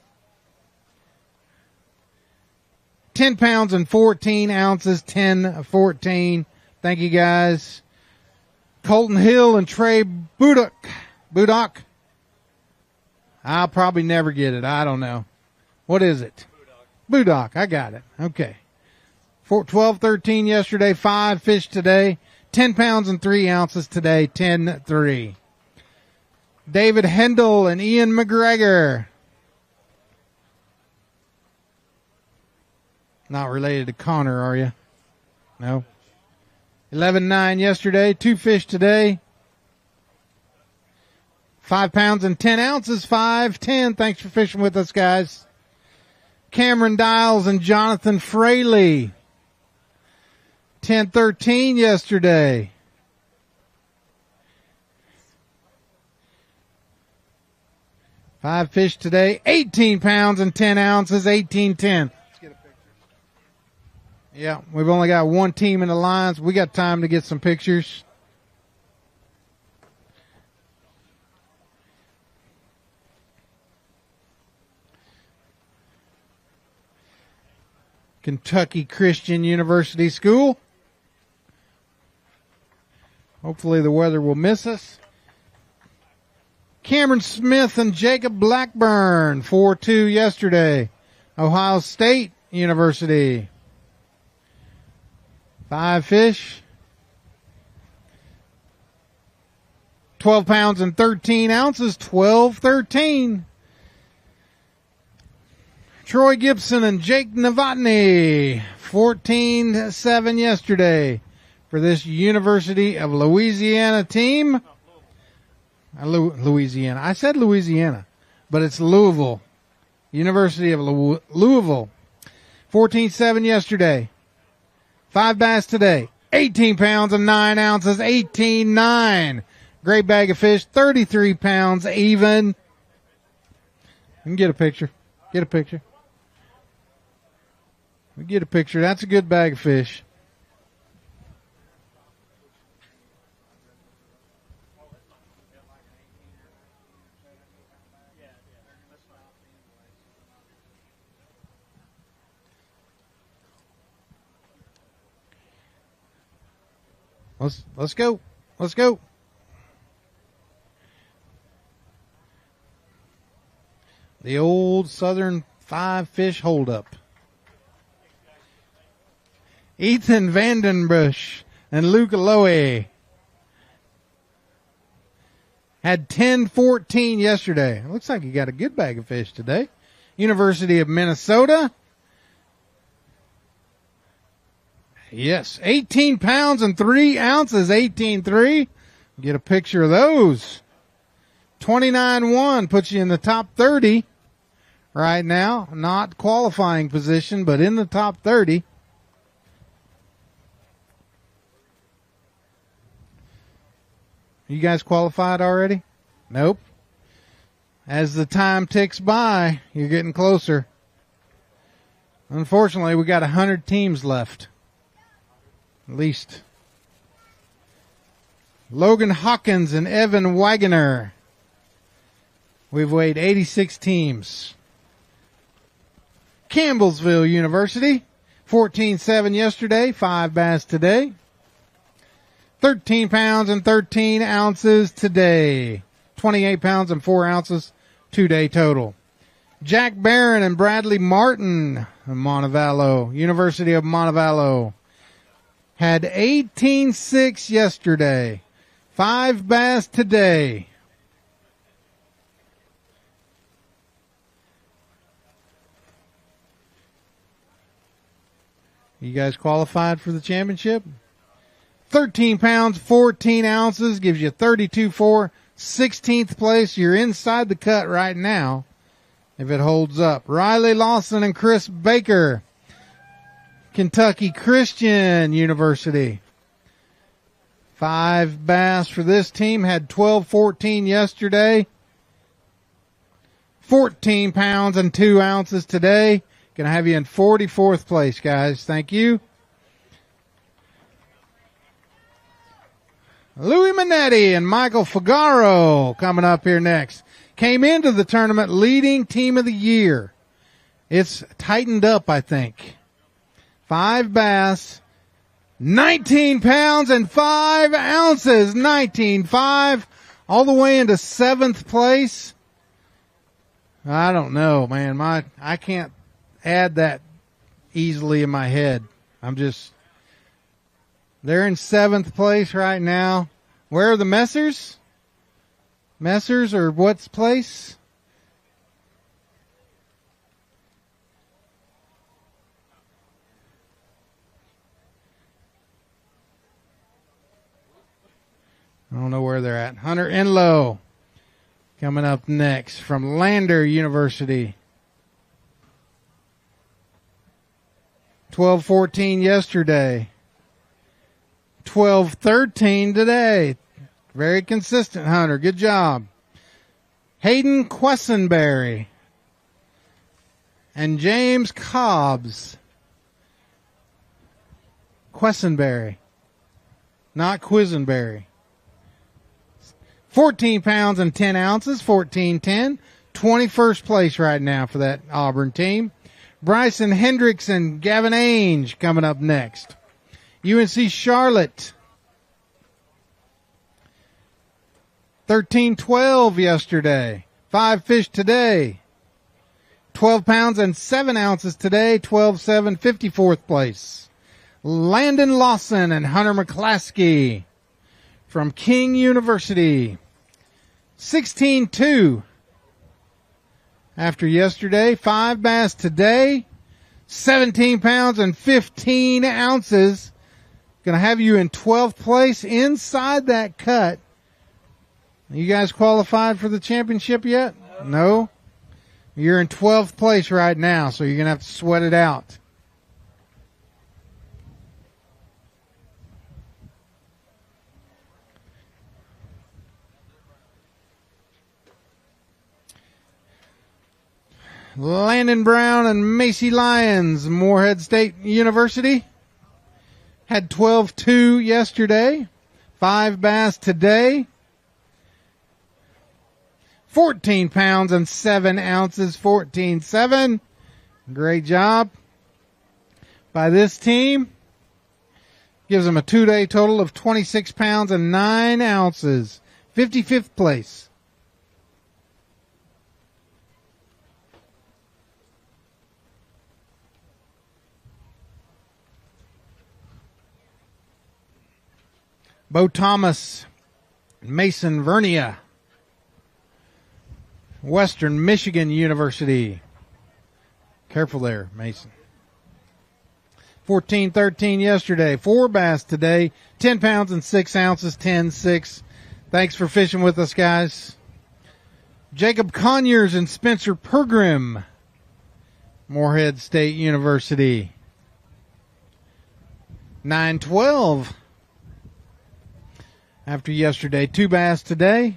10 pounds and 14 ounces, 10-14. Thank you, guys. Colton Hill and Trey Budok. I'll probably never get it. I don't know. What is it? Budok. I got it. Okay. 12-13 yesterday, 5 fish today. 10 pounds and 3 ounces today, 10-3. David Hendel and Ian McGregor. Not related to Connor, are you? No. 11.9 yesterday, 2 fish today. 5 pounds and 10 ounces, 5-10. Thanks for fishing with us, guys. Cameron Dials and Jonathan Fraley. 10-13 yesterday. 5 fish today, 18 pounds and 10 ounces, 18-10. Yeah, we've only got one team in the lines. We got time to get some pictures. Kentucky Christian University School. Hopefully the weather will miss us. Cameron Smith and Jacob Blackburn, 4-2 yesterday. Ohio State University. 5 fish. 12 pounds and 13 ounces, 12-13. Troy Gibson and Jake Novotny, 14-7 yesterday for this University of Louisiana team. Louisiana. I said Louisiana, but it's Louisville. University of Louisville. 14-7 yesterday. 5 bass today. 18 pounds and 9 ounces. 18-9. Great bag of fish. 33 pounds even. You can get a picture. Get a picture. We get a picture. That's a good bag of fish. Let's go. Let's go. The old Southern 5-fish holdup. Ethan Vandenbush and Luke Lowe had 10-14 yesterday. It looks like you got a good bag of fish today. University of Minnesota. Yes, 18 pounds and 3 ounces, 18-3. Get a picture of those. 29-1 puts you in the top 30 right now. Not qualifying position, but in the top 30. You guys qualified already? Nope. As the time ticks by, you're getting closer. Unfortunately, we got 100 teams left. At least. Logan Hawkins and Evan Wagoner. We've weighed 86 teams. Campbellsville University, 14-7 yesterday, 5 bass today. 13 pounds and 13 ounces today. 28 pounds and 4 ounces, 2-day total. Jack Barron and Bradley Martin of Montevallo, University of Montevallo, had 18-6 yesterday. 5 bass today. You guys qualified for the championship? 13 pounds, 14 ounces gives you 32-4, 16th place. You're inside the cut right now if it holds up. Riley Lawson and Chris Baker, Kentucky Christian University. 5 bass for this team, had 12-14 yesterday. 14 pounds and 2 ounces today. Gonna have you in 44th place, guys. Thank you. Louis Minetti and Michael Figaro coming up here next. Came into the tournament leading team of the year. It's tightened up, I think. 5 bass, 19 pounds and 5 ounces, 19.5, all the way into 7th place. I don't know, man. I can't add that easily in my head. They're in 7th place right now. Where are the Messers? Messers or what's place? I don't know where they're at. Hunter Enlow coming up next from Lander University. 12-14 yesterday. 12-13 today. Very consistent, Hunter. Good job. Hayden Quessenberry and James Cobbs. Quessenberry, not Quisenberry. 14 pounds and 10 ounces, 14-10. 21st place right now for that Auburn team. Bryson Hendricks and Gavin Ainge coming up next. UNC Charlotte. 13-12 yesterday. 5 fish today. 12 pounds and 7 ounces today. 12-7, 54th place. Landon Lawson and Hunter McClaskey from King University. 16-2. after yesterday. 5 bass today, 17 pounds and 15 ounces. Going to have you in 12th place inside that cut. You guys qualified for the championship yet? No? You're in 12th place right now, so you're going to have to sweat it out. Landon Brown and Macy Lyons, Morehead State University. Had 12-2 yesterday. 5 bass today. 14 pounds and 7 ounces, 14-7. Great job by this team. Gives them a 2-day total of 26 pounds and 9 ounces. 55th place. Bo Thomas, Mason Vernia, Western Michigan University. Careful there, Mason. 14-13 yesterday. 4 bass today. 10 pounds and 6 ounces, 10-6. Thanks for fishing with us, guys. Jacob Conyers and Spencer Pergrim, Morehead State University. 9-12. After yesterday, 2 bass today,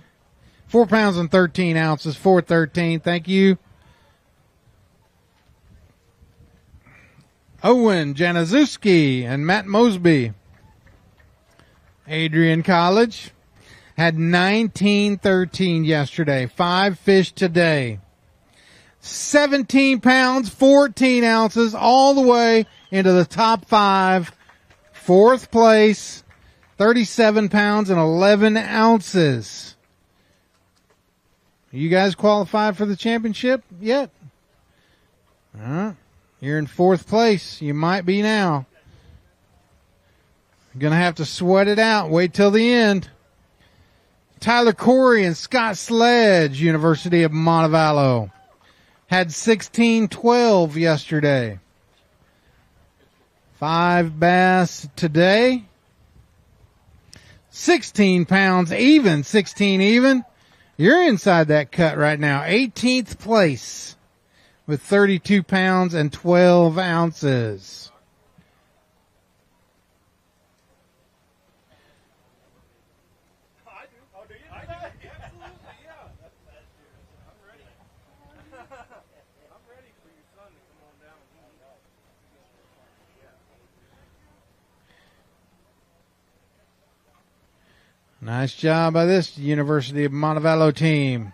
4 pounds and 13 ounces, 413. Thank you. Owen Januszewski and Matt Mosby. Adrian College had 19-13 yesterday, 5 fish today. 17 pounds, 14 ounces, all the way into the top 5. 4th place. 37 pounds and 11 ounces. You guys qualified for the championship yet? You're in 4th place. You might be now. You're going to have to sweat it out. Wait till the end. Tyler Corey and Scott Sledge, University of Montevallo, had 16-12 yesterday. 5 bass today. 16 pounds even, 16 even. You're inside that cut right now. 18th place with 32 pounds and 12 ounces. Nice job by this University of Montevallo team.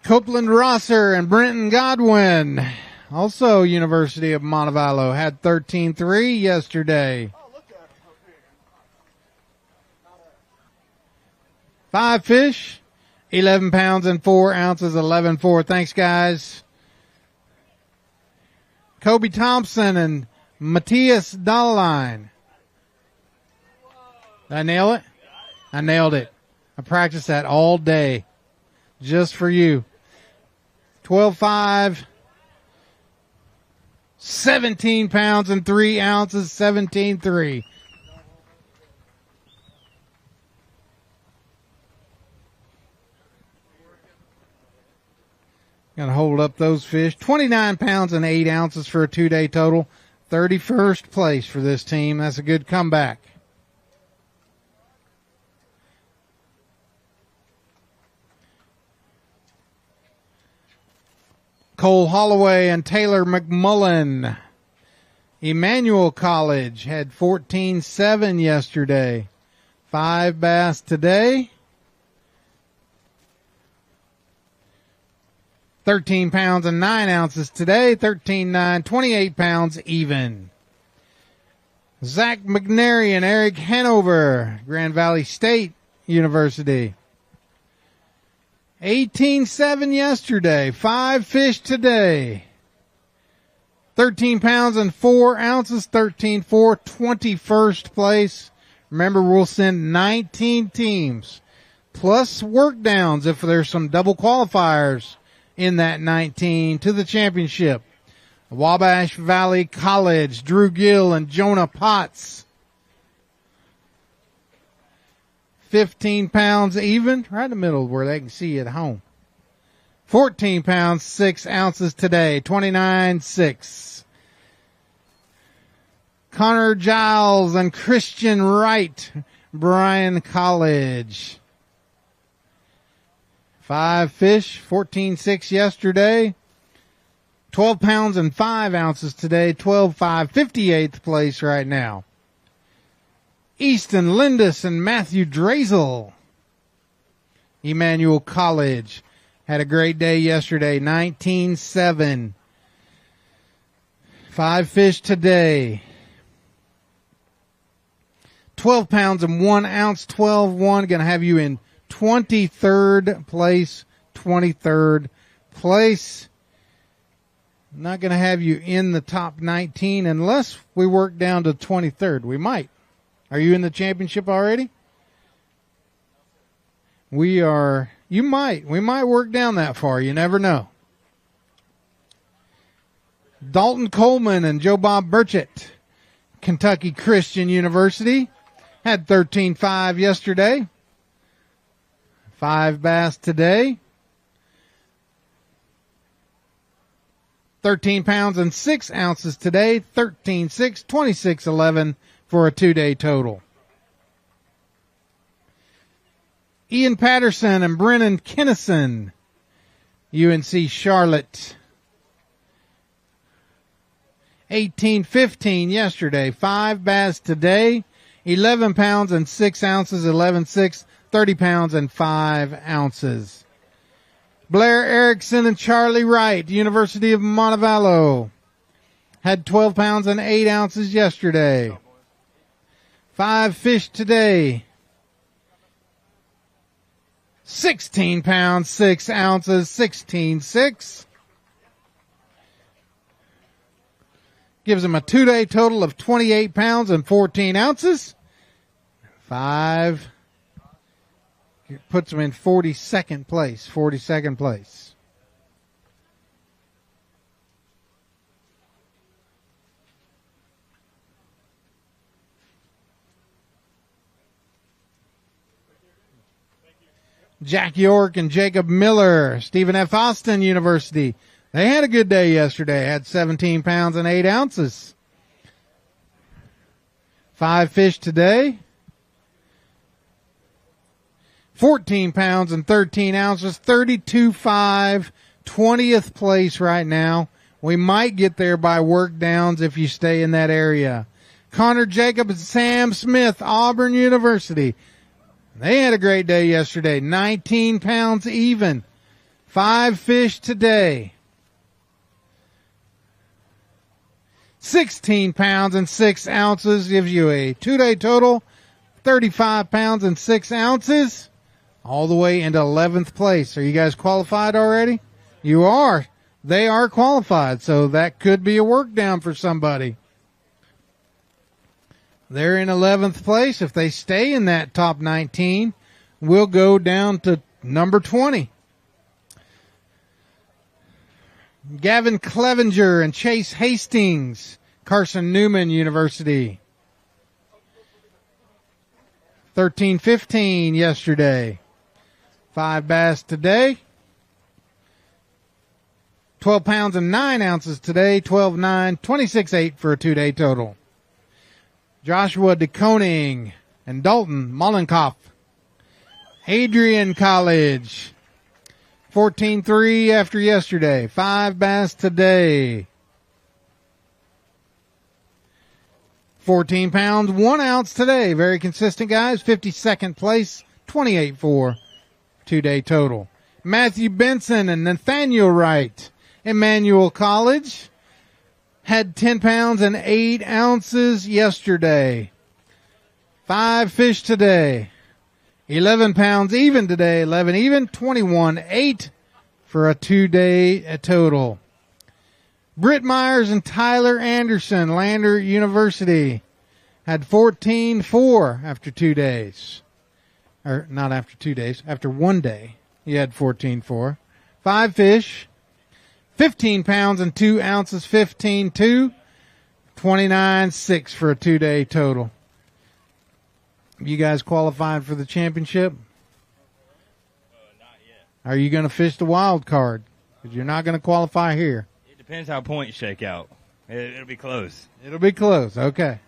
Copeland Rosser and Brenton Godwin, also University of Montevallo, had 13-3 yesterday. 5 fish, 11 pounds and 4 ounces, 11-4. Thanks, guys. Kobe Thompson and Matthias Dahlein. Did I nail it? I nailed it. I practiced that all day just for you. 12-5, 17 pounds and 3 ounces, 17-3. Gonna hold up those fish. 29 pounds and 8 ounces for a 2-day total. 31st place for this team. That's a good comeback. Cole Holloway and Taylor McMullen. Emmanuel College had 14-7 yesterday. 5 bass today. 13 pounds and 9 ounces today. 13-9, 28 pounds even. Zach McNary and Eric Hanover, Grand Valley State University. 18-7 yesterday. 5 fish today. 13 pounds and 4 ounces. 13-4. 21st place. Remember, we'll send 19 teams plus work downs if there's some double qualifiers in that 19 to the championship. Wabash Valley College, Drew Gill and Jonah Potts. 15 pounds even, right in the middle where they can see you at home. 14 pounds, 6 ounces today, 29.6. Connor Giles and Christian Wright, Bryan College. 5 fish, 14.6 yesterday. 12 pounds and 5 ounces today, 12.5, 58th place right now. Easton Lindis and Matthew Drazel. Emmanuel College had a great day yesterday, 19.7. 5 fish today. 12 pounds and 1 ounce, 12.1. Going to have you in 23rd place, 23rd place. Not going to have you in the top 19 unless we work down to 23rd. We might. Are you in the championship already? We are. You might. We might work down that far. You never know. Dalton Coleman and Joe Bob Burchett, Kentucky Christian University, had 13.5 yesterday. 5 bass today. 13 pounds and 6 ounces today. 13.6, 26.11 for a 2-day total. Ian Patterson and Brennan Kinnison, UNC Charlotte. 18.15 yesterday. 5 bass today. 11 pounds and 6 ounces. 11.6, 30 pounds and 5 ounces. Blair Erickson and Charlie Wright, University of Montevallo, had 12 pounds and 8 ounces yesterday. 5 fish today. 16 pounds, 6 ounces, 16.6. Gives them a 2-day total of 28 pounds and 14 ounces. 5 puts them in 42nd place, 42nd place. Jack York and Jacob Miller, Stephen F. Austin University. They had a good day yesterday. Had 17 pounds and 8 ounces. 5 fish today. 14 pounds and 13 ounces. 32.5. 20th place right now. We might get there by work downs if you stay in that area. Connor Jacob and Sam Smith, Auburn University. They had a great day yesterday. 19 pounds even. 5 fish today. 16 pounds and 6 ounces gives you a 2-day total. 35 pounds and 6 ounces. All the way into 11th place. Are you guys qualified already? You are. They are qualified. So that could be a work down for somebody. They're in 11th place. If they stay in that top 19, we'll go down to number 20. Gavin Clevenger and Chase Hastings, Carson Newman University. 13.15 yesterday. 5 bass today. 12 pounds and 9 ounces today. 12.9, 26.8 for a 2-day total. Joshua DeKoning and Dalton Mollenkopf, Adrian College. 14.3 after yesterday. 5 bass today. 14 pounds, 1 ounce today. Very consistent, guys. 52nd place, 28.4. 2-day total. Matthew Benson and Nathaniel Wright, Emmanuel College, had 10 pounds and 8 ounces yesterday. 5 fish today. 11 pounds even today. 11 even. 21.8 for a 2-day total. Britt Myers and Tyler Anderson, Lander University, had 14.4 after 2 days. Or not after 2 days, after 1 day. He had 14.4. 5 fish, 15 pounds and 2 ounces, 15.2, 29.6 for a 2-day total. You guys qualified for the championship? Not yet. Are you going to fish the wild card? Because you're not going to qualify here. It depends how points shake out. It'll be close. It'll be close. Okay.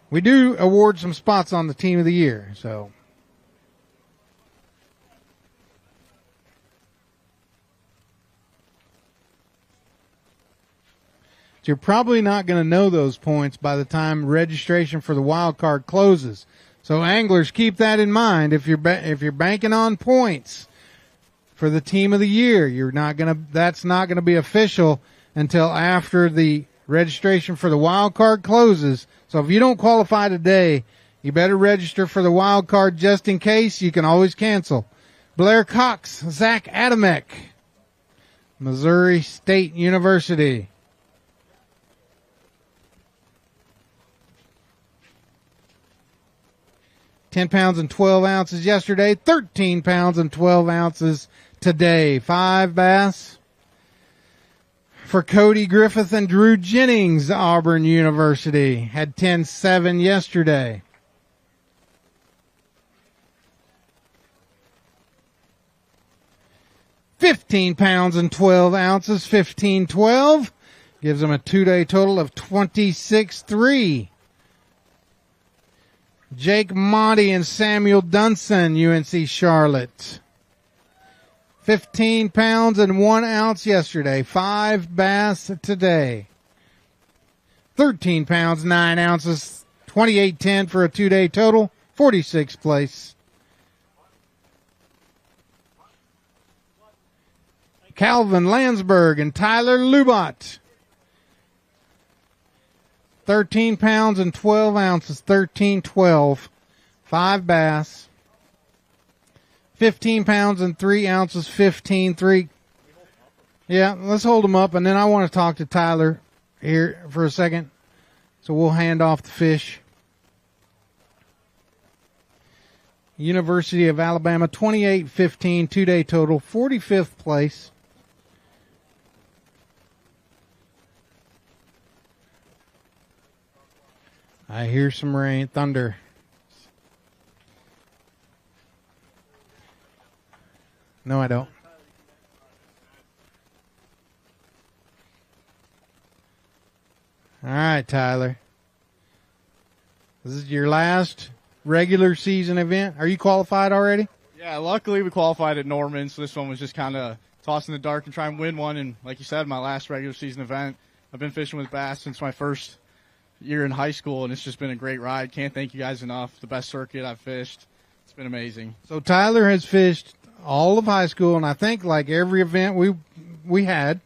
We do award some spots on the team of the year, so. You're probably not going to know those points by the time registration for the wild card closes. So anglers, keep that in mind. If you're banking on points for the team of the year, that's not going to be official until after the registration for the wild card closes. So if you don't qualify today, you better register for the wild card just in case. You can always cancel. Blair Cox, Zach Adamek, Missouri State University. 10 pounds and 12 ounces yesterday, 13 pounds and 12 ounces today. 5 bass for Cody Griffith and Drew Jennings, Auburn University. Had 10.7 yesterday. $15 pounds and 12 ounces, 15.12. Gives them a 2-day total of 26.3. Jake Monty and Samuel Dunson, UNC Charlotte. 15 pounds and 1 ounce yesterday. 5 bass today. 13 pounds, 9 ounces, 28.10 for a 2-day total. 46th place. Calvin Landsberg and Tyler Lubot. 13 pounds and 12 ounces, 13.12. 5 bass. 15 pounds and 3 ounces, 15.3. Yeah, let's hold them up, and then I want to talk to Tyler here for a second. So we'll hand off the fish. University of Alabama, 28.15, 2-day total, 45th place. I hear some rain, thunder. No, I don't. All right, Tyler. This is your last regular season event. Are you qualified already? Yeah, luckily we qualified at Norman, so this one was just kind of tossed in the dark and try and win one. And like you said, my last regular season event. I've been fishing with Bass since my first year in high school, and it's just been a great ride. Can't thank you guys enough. The best circuit I've fished. It's been amazing. So Tyler has fished all of high school, and I think like every event we had,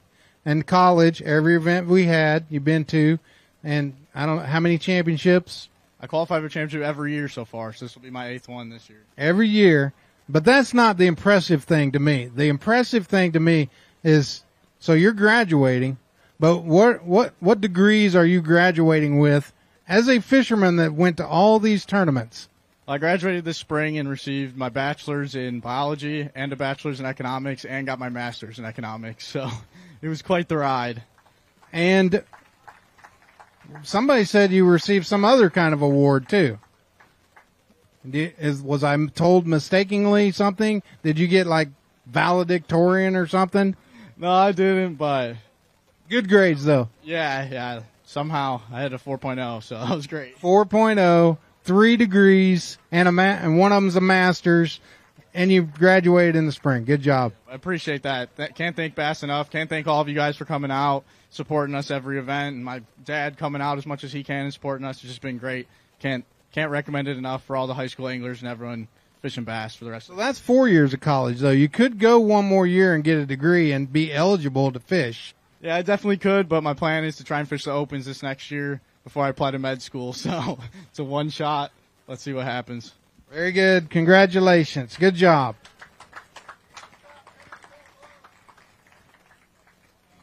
and college, every event we had, you've been to, and I don't know how many championships. I qualify for a championship every year so far, so this will be my 8th one this year. Every year, but that's not the impressive thing to me. The impressive thing to me is, so you're graduating. But what degrees are you graduating with as a fisherman that went to all these tournaments? I graduated this spring and received my bachelor's in biology and a bachelor's in economics and got my master's in economics. So it was quite the ride. And somebody said you received some other kind of award too. Was I told mistakenly something? Did you get like valedictorian or something? No, I didn't, but good grades, though. Yeah. Somehow I had a 4.0, so that was great. 4.0, 3 degrees, and one of them's a master's, and you graduated in the spring. Good job. I appreciate that. Can't thank Bass enough. Can't thank all of you guys for coming out, supporting us every event, and my dad coming out as much as he can and supporting us. It's just been great. Can't recommend it enough for all the high school anglers and everyone fishing bass for the rest of it. So that's 4 years of college, though. You could go one more year and get a degree and be eligible to fish. Yeah, I definitely could, but my plan is to try and fish the Opens this next year before I apply to med school. So it's a one shot. Let's see what happens. Very good. Congratulations. Good job.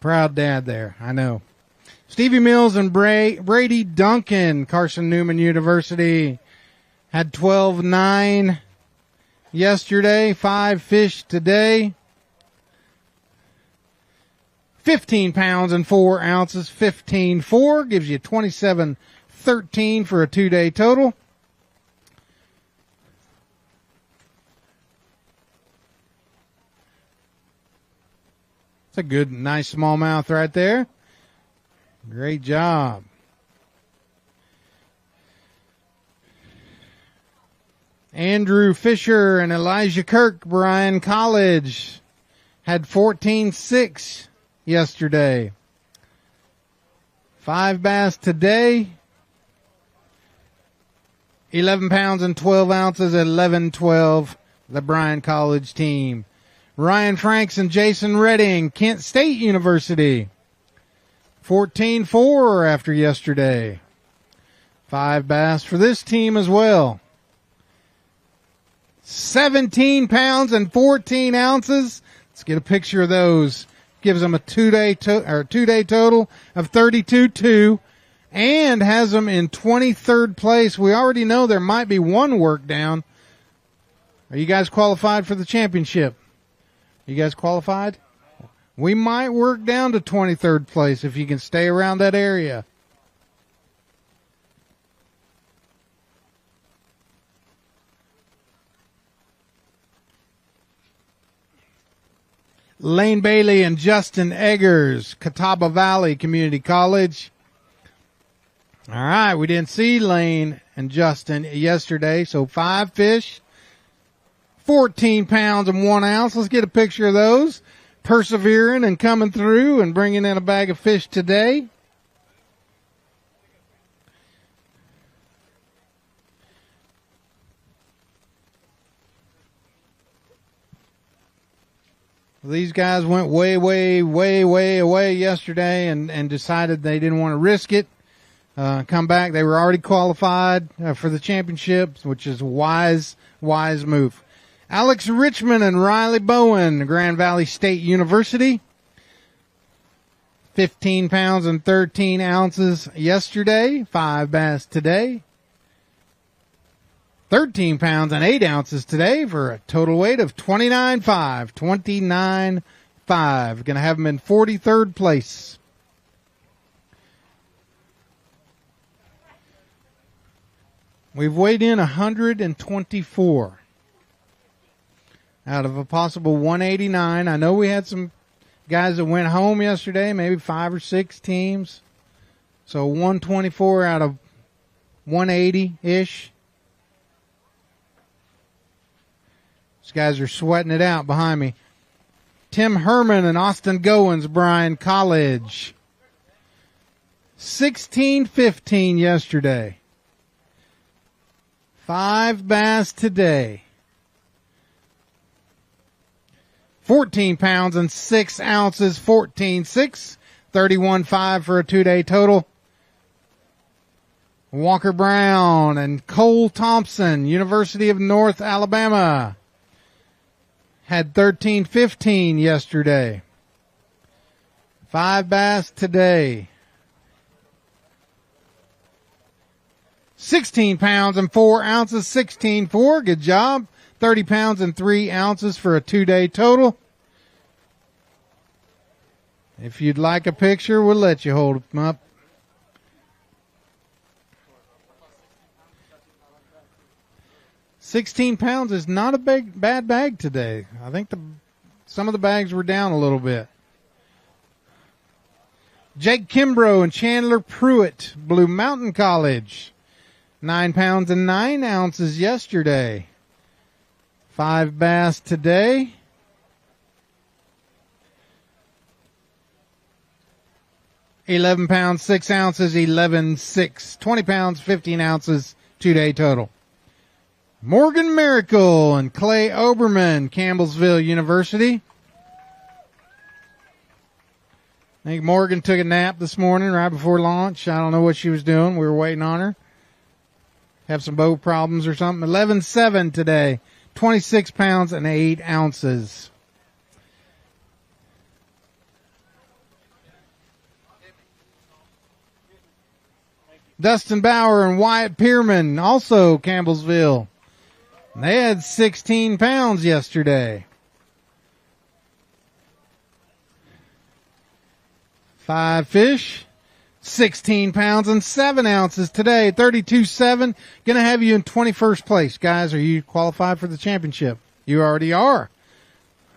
Proud dad there. I know. Stevie Mills and Brady Duncan, Carson Newman University, had 12.9 yesterday, 5 fish today. 15 pounds and 4 ounces, 15.4 gives you 27.13 for a 2-day total. It's a good, nice smallmouth right there. Great job. Andrew Fisher and Elijah Kirk, Bryan College, had 14.6 yesterday. 5 bass today. 11 pounds and 12 ounces, 11.12, the Bryan College team. Ryan Franks and Jason Redding, Kent State University. 14.4 after yesterday. 5 bass for this team as well. 17 pounds and 14 ounces. Let's get a picture of those. Gives them a two-day total of 32.2 and has them in 23rd place. We already know there might be one work down. Are you guys qualified for the championship? You guys qualified? We might work down to 23rd place if you can stay around that area. Lane Bailey and Justin Eggers, Catawba Valley Community College. All right, we didn't see Lane and Justin yesterday, so 5 fish, 14 pounds and 1 ounce. Let's get a picture of those. Persevering and coming through and bringing in a bag of fish today. These guys went way away yesterday and decided they didn't want to risk it. Come back. They were already qualified for the championships, which is a wise move. Alex Richmond and Riley Bowen, Grand Valley State University. 15 pounds and 13 ounces yesterday. 5 bass today. 13 pounds and 8 ounces today for a total weight of 29.5. 29.5. Going to have them in 43rd place. We've weighed in 124 out of a possible 189. I know we had some guys that went home yesterday, maybe 5 or 6 teams. So 124 out of 180-ish. These guys are sweating it out behind me. Tim Herman and Austin Goins, Bryan College. 16-15 yesterday. 5 bass today. 14 pounds and 6 ounces, 14.6. 31.5 for a 2-day total. Walker Brown and Cole Thompson, University of North Alabama, had 13-15 yesterday. 5 bass today. 16 pounds and 4 ounces, 16.4. Good job. 30 pounds and 3 ounces for a 2-day total. If you'd like a picture, we'll let you hold them up. £16 is not a bad bag today. I think some of the bags were down a little bit. Jake Kimbrough and Chandler Pruitt, Blue Mountain College. 9 pounds and 9 ounces yesterday. 5 bass today. £11 pounds, 6 ounces, 11.6. 20 pounds, 15 ounces, 2-day total. Morgan Miracle and Clay Oberman, Campbellsville University. I think Morgan took a nap this morning right before lunch. I don't know what she was doing. We were waiting on her. Have some boat problems or something. 11.7 today. 26 pounds and 8 ounces. Dustin Bauer and Wyatt Pearman, also Campbellsville. They had 16 pounds yesterday. 5 fish, 16 pounds and 7 ounces today. 32.7. Going to have you in 21st place. Guys, are you qualified for the championship? You already are.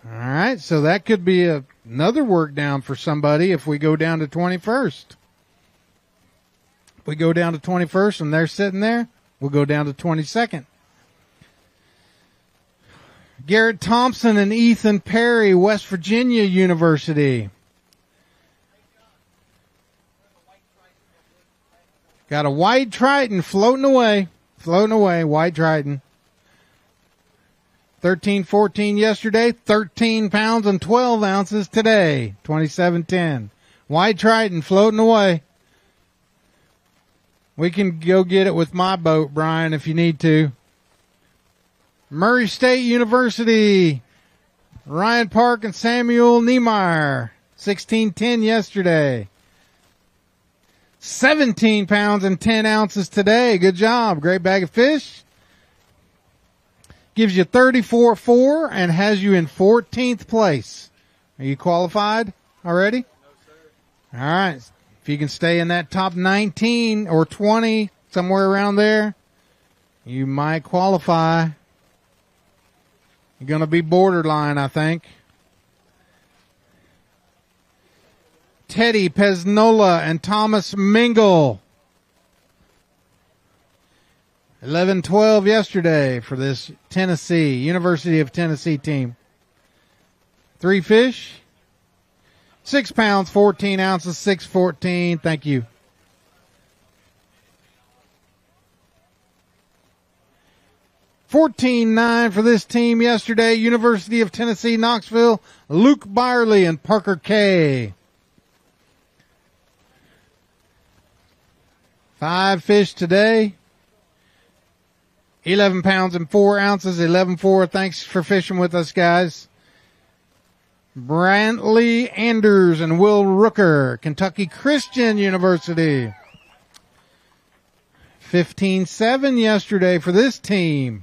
All right, so that could be another work down for somebody if we go down to 21st. If we go down to 21st and they're sitting there, we'll go down to 22nd. Garrett Thompson and Ethan Perry, West Virginia University. Got a white Triton floating away, white Triton. 13.14 yesterday, 13 pounds and 12 ounces today, 27.10. White Triton floating away. We can go get it with my boat, Brian, if you need to. Murray State University, Ryan Park and Samuel Niemeyer, 16.10 yesterday. 17 pounds and 10 ounces today. Good job. Great bag of fish. Gives you 34.4 and has you in 14th place. Are you qualified already? No, sir. All right. If you can stay in that top 19 or 20, somewhere around there, you might qualify. You're going to be borderline, I think. Teddy Pesnola and Thomas Mingle. 11-12 yesterday for this Tennessee, University of Tennessee team. 3 fish, 6 pounds, 14 ounces, 6.14. Thank you. $14.9 for this team yesterday. University of Tennessee, Knoxville, Luke Byerly and Parker Kay. 5 fish today. 11 pounds and 4 ounces, 11.4. Thanks for fishing with us, guys. Brantley Anders and Will Rooker, Kentucky Christian University. 15.7 yesterday for this team.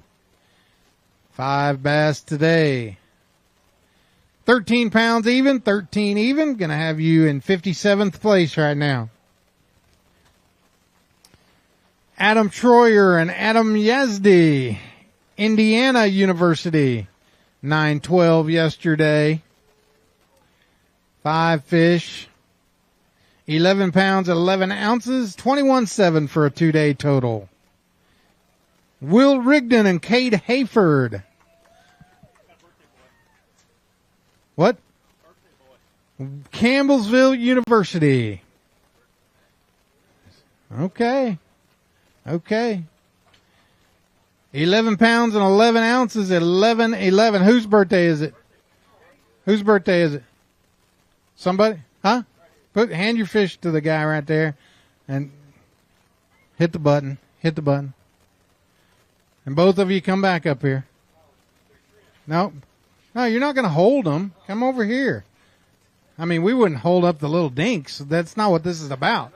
5 bass today. 13 pounds even, 13 even. Gonna have you in 57th place right now. Adam Troyer and Adam Yazdi, Indiana University. 9-12 yesterday. 5 fish. 11 pounds, 11 ounces, 21.7 for a 2-day total. Will Rigdon and Cade Hayford. What? Campbellsville University. Okay. 11 pounds and 11 ounces, 11.11. Whose birthday is it? Whose birthday is it? Somebody? Huh? Hand your fish to the guy right there and hit the button. And both of you come back up here. No, you're not going to hold them. Come over here. I mean, we wouldn't hold up the little dinks. That's not what this is about.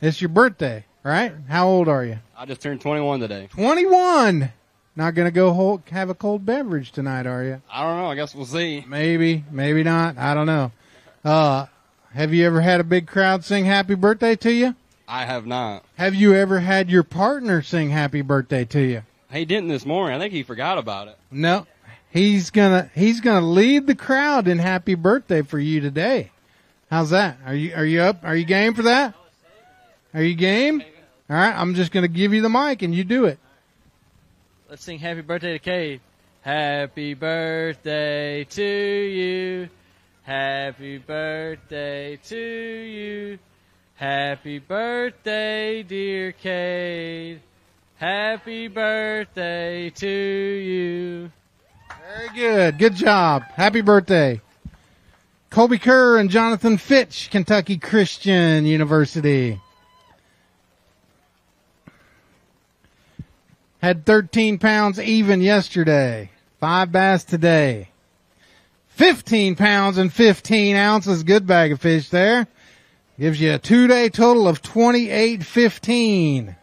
It's your birthday, right? How old are you? I just turned 21 today. 21! Not going to go have a cold beverage tonight, are you? I don't know. I guess we'll see. Maybe not. I don't know. Have you ever had a big crowd sing happy birthday to you? I have not. Have you ever had your partner sing happy birthday to you? He didn't this morning. I think he forgot about it. No. He's gonna lead the crowd in happy birthday for you today. How's that? Are you up? Are you game for that? Are you game? All right, I'm just gonna give you the mic and you do it. Let's sing happy birthday to Cade. Happy birthday to you. Happy birthday to you. Happy birthday, dear Cade. Happy birthday to you. Very good. Good job. Happy birthday. Colby Kerr and Jonathan Fitch, Kentucky Christian University. Had 13 pounds even yesterday. 5 bass today. 15 pounds and 15 ounces. Good bag of fish there. Gives you a 2-day total of 28.15.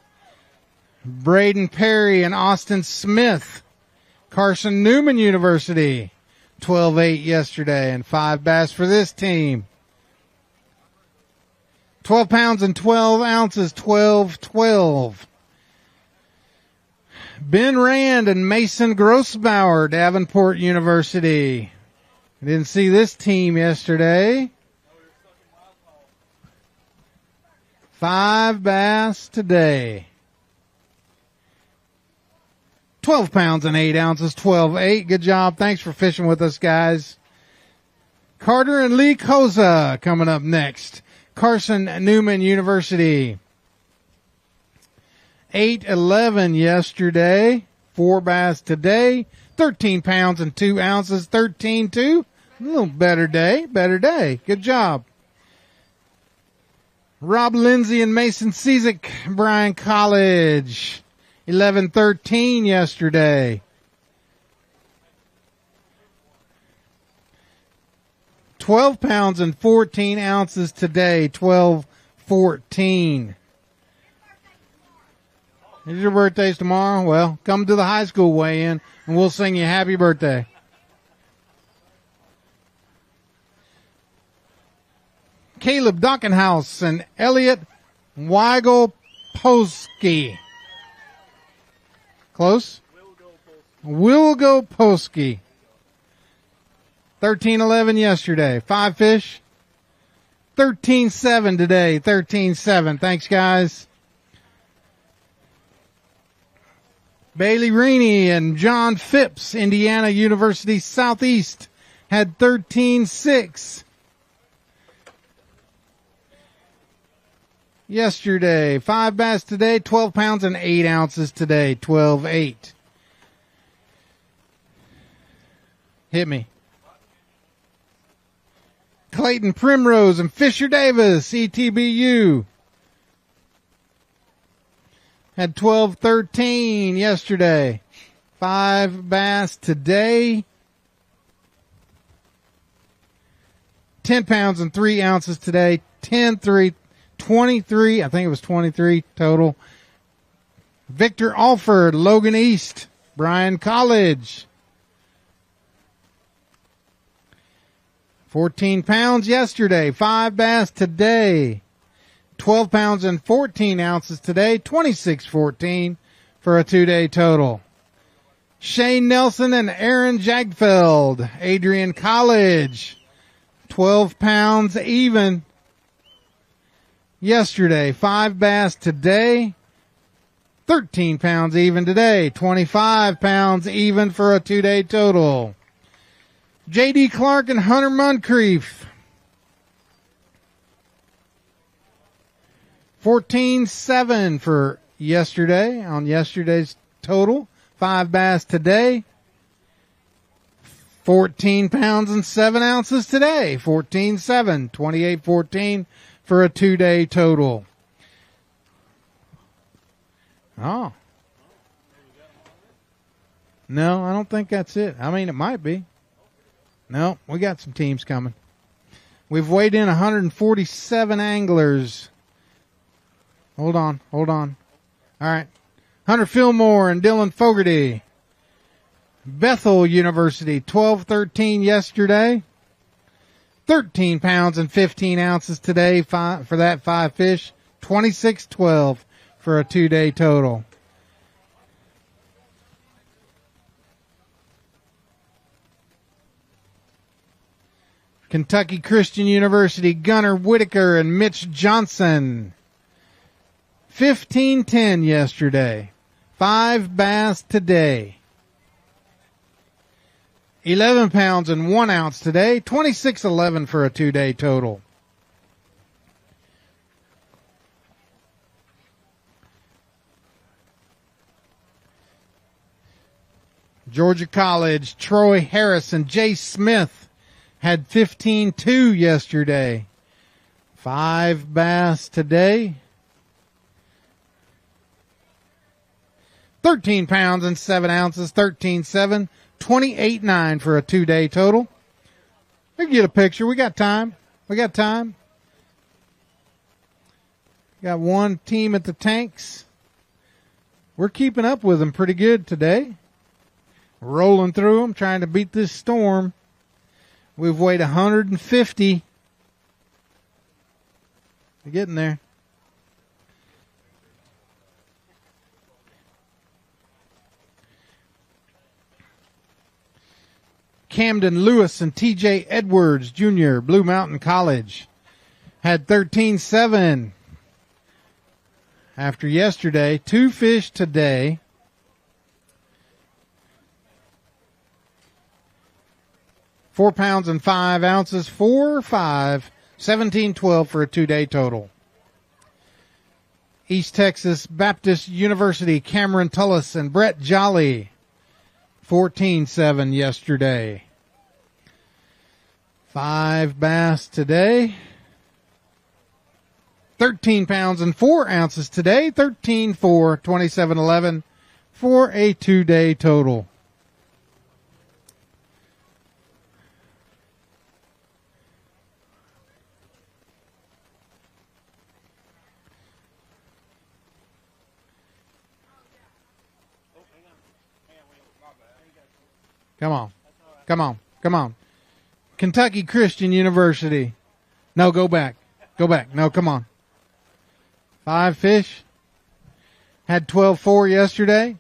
Braden Perry and Austin Smith, Carson Newman University. 12-8 yesterday and 5 bass for this team. 12 pounds and 12 ounces, 12-12. Ben Rand and Mason Grossbauer, Davenport University. I didn't see this team yesterday. 5 bass today. 12 pounds and 8 ounces, 12-8. Good job. Thanks for fishing with us, guys. Carter and Lee Koza coming up next. Carson Newman University. 8-11 yesterday. 4 bass today. 13 pounds and 2 ounces, 13-2. A little better day. Good job. Rob Lindsay and Mason Cizik, Bryan College. 11-13 yesterday. 12 pounds and 14 ounces today, 12-14. Is your birthday's tomorrow? Well, come to the high school weigh-in and we'll sing you happy birthday. Caleb Dockenhouse and Elliot Weigelposki. Close? Wilgoposki. 13-11 yesterday. 5 fish. 13-7 today. 13-7. Thanks, guys. Bailey Reaney and John Phipps, Indiana University Southeast, had 13-6. Yesterday, 5 bass today, 12 pounds and 8 ounces today, 12-8. Hit me. Clayton Primrose and Fisher Davis, ETBU. Had 12-13 yesterday. 5 bass today. 10 pounds and 3 ounces today, 10-3. 23, I think it was 23 total. Victor Alford, Logan East, Bryan College. 14 pounds yesterday, 5 bass today. 12 pounds and 14 ounces today, 26-14 for a 2-day total. Shane Nelson and Aaron Jagfeld, Adrian College. 12 pounds even. Yesterday, 5 bass today, 13 pounds even today, 25 pounds even for a 2-day total. J.D. Clark and Hunter Moncrief. 14-7 for yesterday on yesterday's total. 5 bass today. 14 pounds and 7 ounces today. 14-7, 28-14 for a 2-day total. Oh. No, I don't think that's it. I mean, it might be. No, we got some teams coming. We've weighed in 147 anglers. Hold on. All right. Hunter Fillmore and Dylan Fogarty. Bethel University, 12-13 yesterday. 13 pounds and 15 ounces today for that 5 fish. 26-12 for a 2-day total. Kentucky Christian University, Gunnar Whitaker and Mitch Johnson. 15-10 yesterday. 5 bass today. 11 pounds and 1 ounce today. 26-11 for a 2-day total. Georgia College, Troy Harris and Jay Smith had 15-2 yesterday. 5 bass today. 13 pounds and 7 ounces, 13-7, 28-9 for a 2-day total. We can get a picture. We got time. Got one team at the tanks. We're keeping up with them pretty good today. Rolling through them, trying to beat this storm. We've weighed 150. They're getting there. Camden Lewis and TJ Edwards Jr., Blue Mountain College, had 13-7 after yesterday. 2 fish today. Four pounds and 5 ounces, 4-5, 17-12 for a 2-day total. East Texas Baptist University, Cameron Tullis and Brett Jolly, 14-7 yesterday. 5 bass today. 13 pounds and 4 ounces today, 13-4, 27-11 for a 2-day total. Come on. Come on. Come on. Kentucky Christian University. No, go back. Go back. No, come on. 5 fish. Had 12-4 yesterday.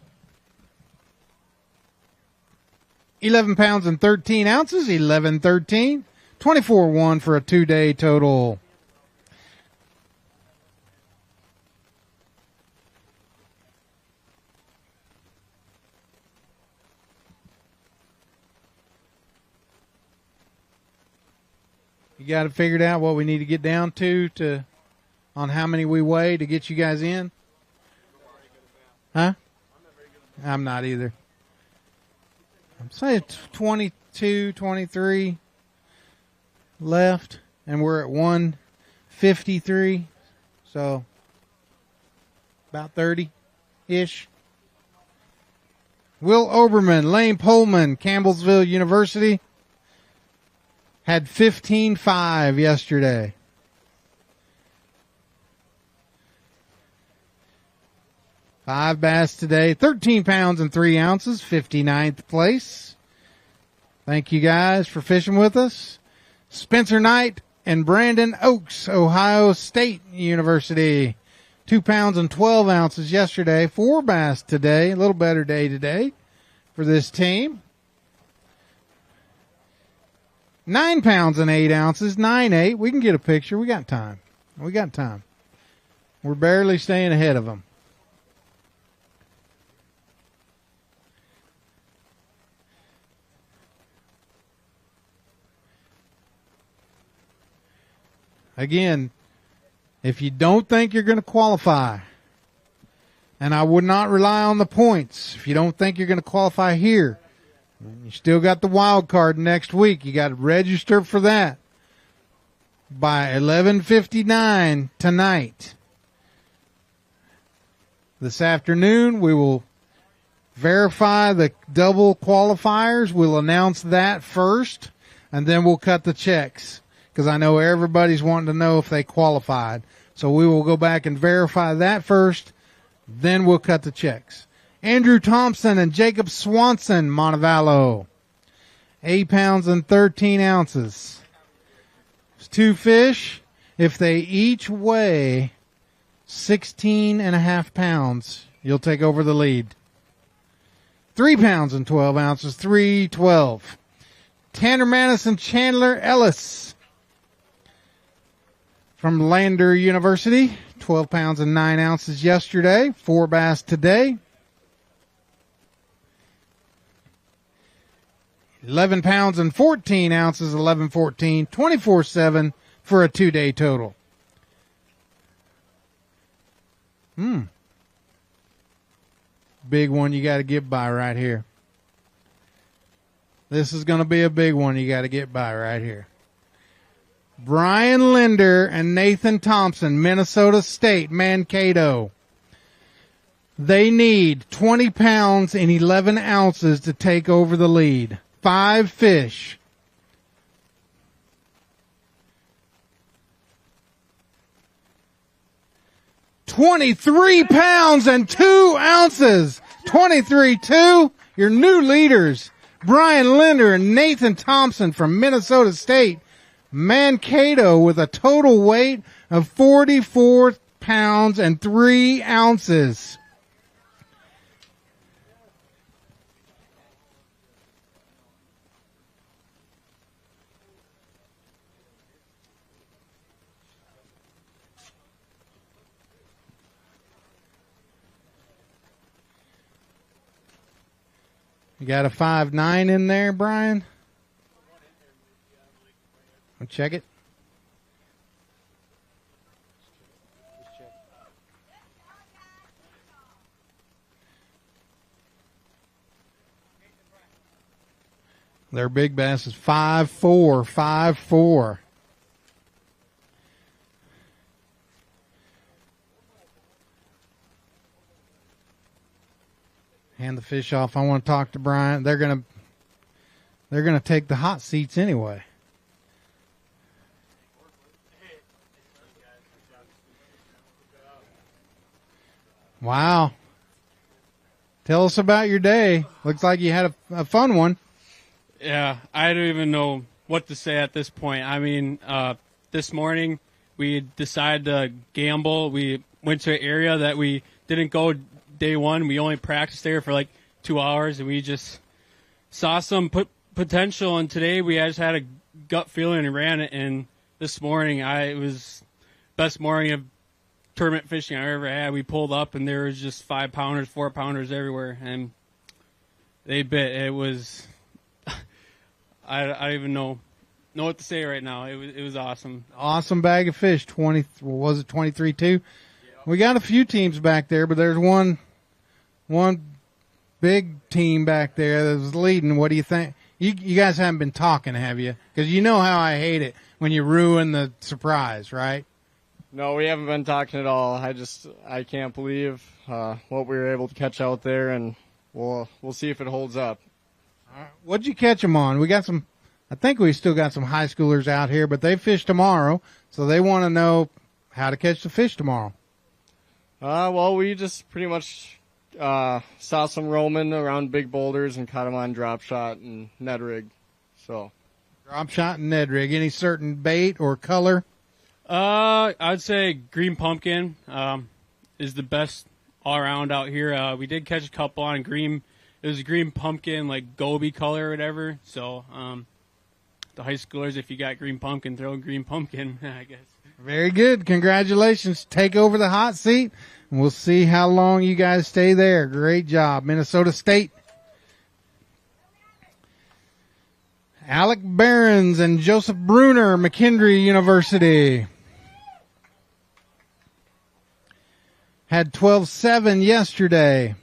11 pounds and 13 ounces. 11-13. 24-1 for a 2-day total. You got it figured out what we need to get down to on how many we weigh to get you guys in? Huh? I'm not either. I'm saying 22, 23 left, and we're at 153, so about 30-ish. Will Oberman, Lane Pullman, Campbellsville University, had 15-5 yesterday. Five bass today, 13 pounds and 3 ounces, 59th place. Thank you guys for fishing with us. Spencer Knight and Brandon Oaks, Ohio State University. 2 pounds and 12 ounces yesterday, 4 bass today. A little better day today for this team. 9 pounds and 8 ounces, 9-8. We can get a picture. We got time. We got time. We're barely staying ahead of them. Again, if you don't think you're going to qualify, and I would not rely on the points, if you don't think you're going to qualify here, you still got the wild card next week. You got to register for that by 11:59 tonight. This afternoon, we will verify the double qualifiers. We'll announce that first, and then we'll cut the checks, because I know everybody's wanting to know if they qualified. So we will go back and verify that first, then we'll cut the checks. Andrew Thompson and Jacob Swanson, Montevallo. 8 pounds and 13 ounces. It's 2 fish. If they each weigh 16.5 pounds, you'll take over the lead. 3 pounds and 12 ounces, 3-12. Tanner Madison, Chandler Ellis from Lander University. 12 pounds and 9 ounces yesterday. 4 bass today. 11 pounds and 14 ounces, 11-14, 24-7 for a 2-day total. Big one you got to get by right here. This is going to be a big one you got to get by right here. Brian Linder and Nathan Thompson, Minnesota State, Mankato. They need 20 pounds and 11 ounces to take over the lead. 5 fish. $23 pounds and 2 ounces. 23-2. Your new leaders, Brian Linder and Nathan Thompson from Minnesota State. Mankato with a total weight of 44 pounds and 3 ounces. You got a 5'9" in there, Brian? I'll check it. Their big bass is 5'4", 5'4". Hand the fish off. I want to talk to Brian. They're gonna take the hot seats anyway. Wow. Tell us about your day. Looks like you had a fun one. Yeah, I don't even know what to say at this point. I mean, this morning we decided to gamble. We went to an area that we didn't go day one. We only practiced there for like 2 hours, and we just saw some potential. And today we just had a gut feeling and ran it. And this morning, it was best morning of tournament fishing I ever had. We pulled up, and there was just 5-pounders, 4-pounders everywhere, and they bit. It was I don't even know what to say right now. It was awesome. Awesome bag of fish. 23-2? Yeah. We got a few teams back there, but there's one big team back there that was leading. What do you think? You guys haven't been talking, have you? Because you know how I hate it when you ruin the surprise, right? No, we haven't been talking at all. I can't believe what we were able to catch out there, and we'll see if it holds up. All right. What'd you catch them on? I think we still got some high schoolers out here, but they fish tomorrow, so they want to know how to catch the fish tomorrow. Well, we just pretty much saw some roaming around big boulders and caught them on drop shot and Ned rig. So, drop shot and Ned rig. Any certain bait or color? I'd say green pumpkin is the best all around out here. We did catch a couple on green. It was a green pumpkin, like goby color or whatever. So, the high schoolers, if you got green pumpkin, throw green pumpkin, I guess. Very good. Congratulations. Take over the hot seat, and we'll see how long you guys stay there. Great job. Minnesota State. Alec Behrens and Joseph Bruner, McKendree University. Had 12-7 yesterday.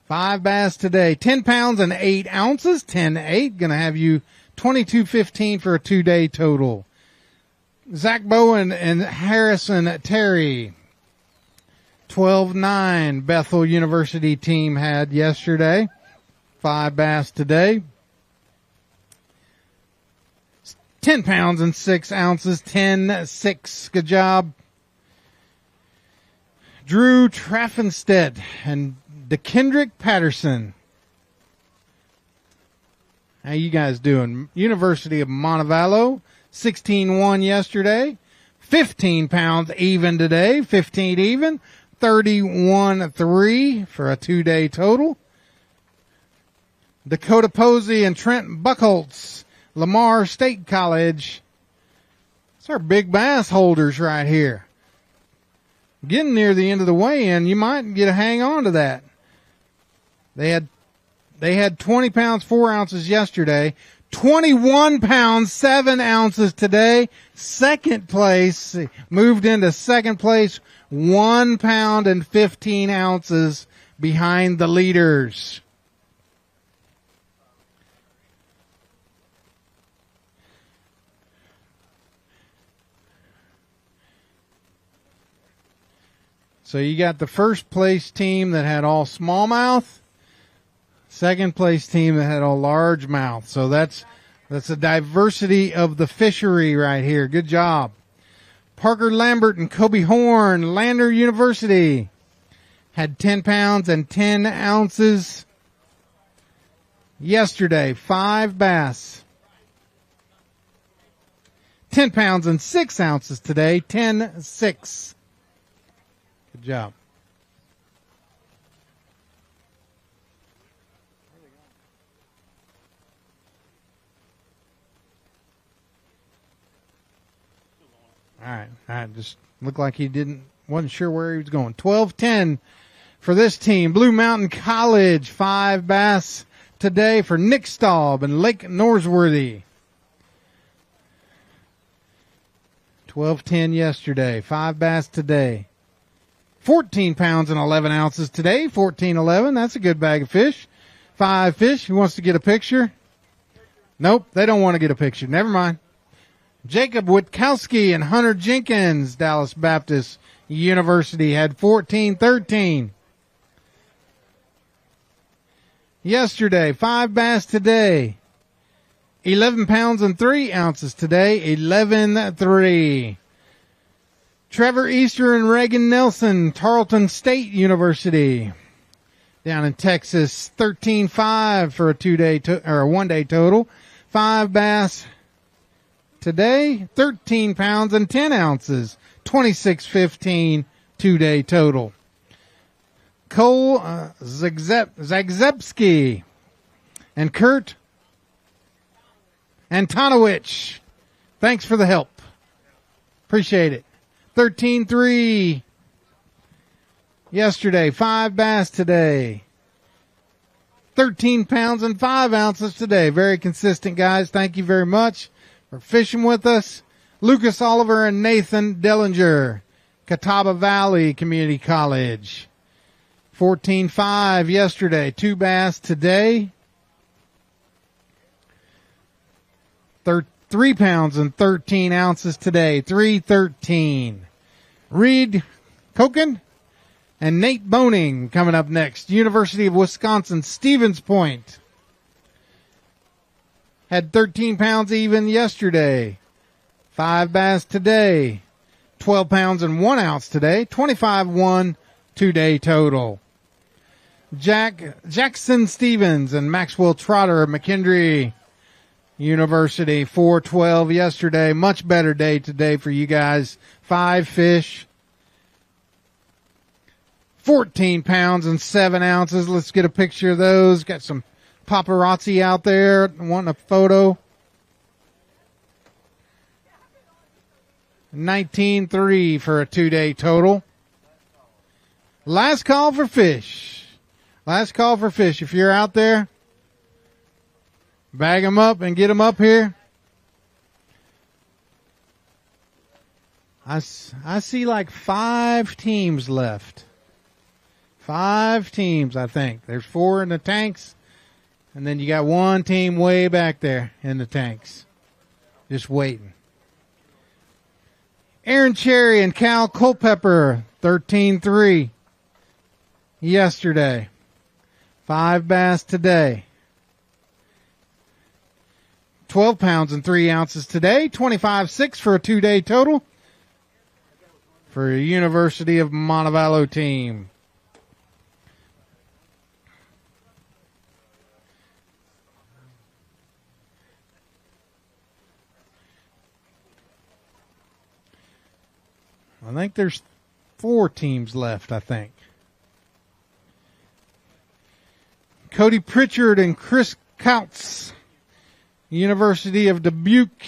5 bass today. 10 pounds and 8 ounces. 10-8. Going to have you 22-15 for a 2-day total. Zach Bowen and Harrison Terry. 12-9 Bethel University team had yesterday. 5 bass today. 10 pounds and 6 ounces. 10-6. Good job. Drew Traffenstedt and DeKendrick Patterson. How you guys doing? University of Montevallo, 16-1 yesterday. 15 pounds even today. 15 even. 31-3 for a 2-day total. Dakota Posey and Trent Buckholtz, Lamar State College. It's our big bass holders right here. Getting near the end of the weigh-in, you might get a hang on to that. They had 20 pounds, 4 ounces yesterday. 21 pounds, 7 ounces today. Second place, moved into second place, 1 pound and 15 ounces behind the leaders. So you got the first place team that had all smallmouth, second place team that had all largemouth. So that's a diversity of the fishery right here. Good job. Parker Lambert and Kobe Horn, Lander University, had 10 pounds and 10 ounces yesterday. 5 bass. 10 pounds and 6 ounces today, 10-6. Good job. All right. Just looked like he wasn't sure where he was going. 12-10 for this team. Blue Mountain College, 5 bass today for Nick Staub and Lake Norsworthy. 12-10 yesterday, 5 bass today. 14 pounds and 11 ounces today, 14-11. That's a good bag of fish. 5 fish. Who wants to get a picture? Nope, they don't want to get a picture. Never mind. Jacob Witkowski and Hunter Jenkins, Dallas Baptist University, had 14-13. Yesterday, 5 bass today. 11 pounds and 3 ounces today, 11-3. Trevor Easter and Reagan Nelson, Tarleton State University, down in Texas, 13-5 for a 1 day total. 5 bass today, 13 pounds and 10 ounces, 26-15, 2 day total. Cole Zagzebski and Kurt Antonowicz, thanks for the help. Appreciate it. 13-3 yesterday, 5 bass today. 13 pounds and 5 ounces today. Very consistent, guys. Thank you very much for fishing with us. Lucas Oliver and Nathan Dellinger, Catawba Valley Community College. 14-5 yesterday, 2 bass today. 3 pounds and 13 ounces today, 3-13. Reed Koken and Nate Boning coming up next. University of Wisconsin, Stevens Point. Had 13 pounds even yesterday. 5 bass today. 12 pounds and 1 ounce today. 25-1, 2 day total. Jackson Stevens and Maxwell Trotter of McKendree University, 4-12 yesterday. Much better day today for you guys. 5 fish. 14 pounds and 7 ounces. Let's get a picture of those. Got some paparazzi out there wanting a photo. 19-3 for a 2 day total. Last call for fish. Last call for fish. If you're out there, bag them up and get them up here. I see like 5 teams left. 5 teams, I think. There's 4 in the tanks, and then you got 1 team way back there in the tanks. Just waiting. Aaron Cherry and Cal Culpepper, 13-3 yesterday. 5 bass today. 12 pounds and 3 ounces today. 25-6 for a 2 day total for a University of Montevallo team. I think there's 4 teams left, I think. Cody Pritchard and Chris Kautz, University of Dubuque.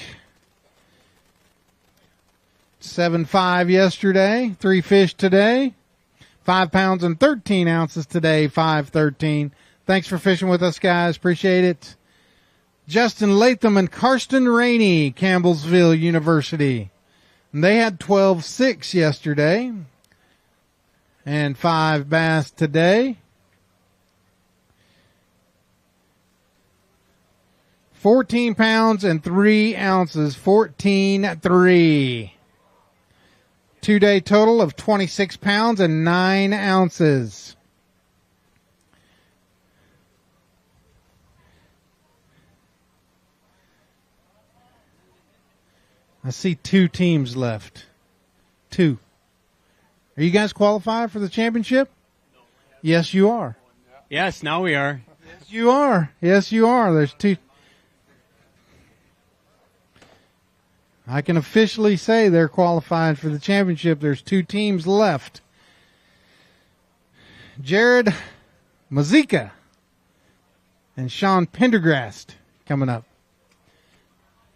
7-5 yesterday, 3 fish today. 5 pounds and 13 ounces today, 5-13. Thanks for fishing with us, guys. Appreciate it. Justin Latham and Karsten Rainey, Campbellsville University. And they had 12-6 yesterday and 5 bass today. 14 pounds and 3 ounces, 14-3. 2 day total of 26 pounds and 9 ounces. I see 2 teams left. 2. Are you guys qualified for the championship? Yes, you are. Yes, now we are. Yes, you are. Yes, you are. There's 2. I can officially say they're qualified for the championship. There's 2 teams left. Jared Mazika and Sean Pendergrast coming up.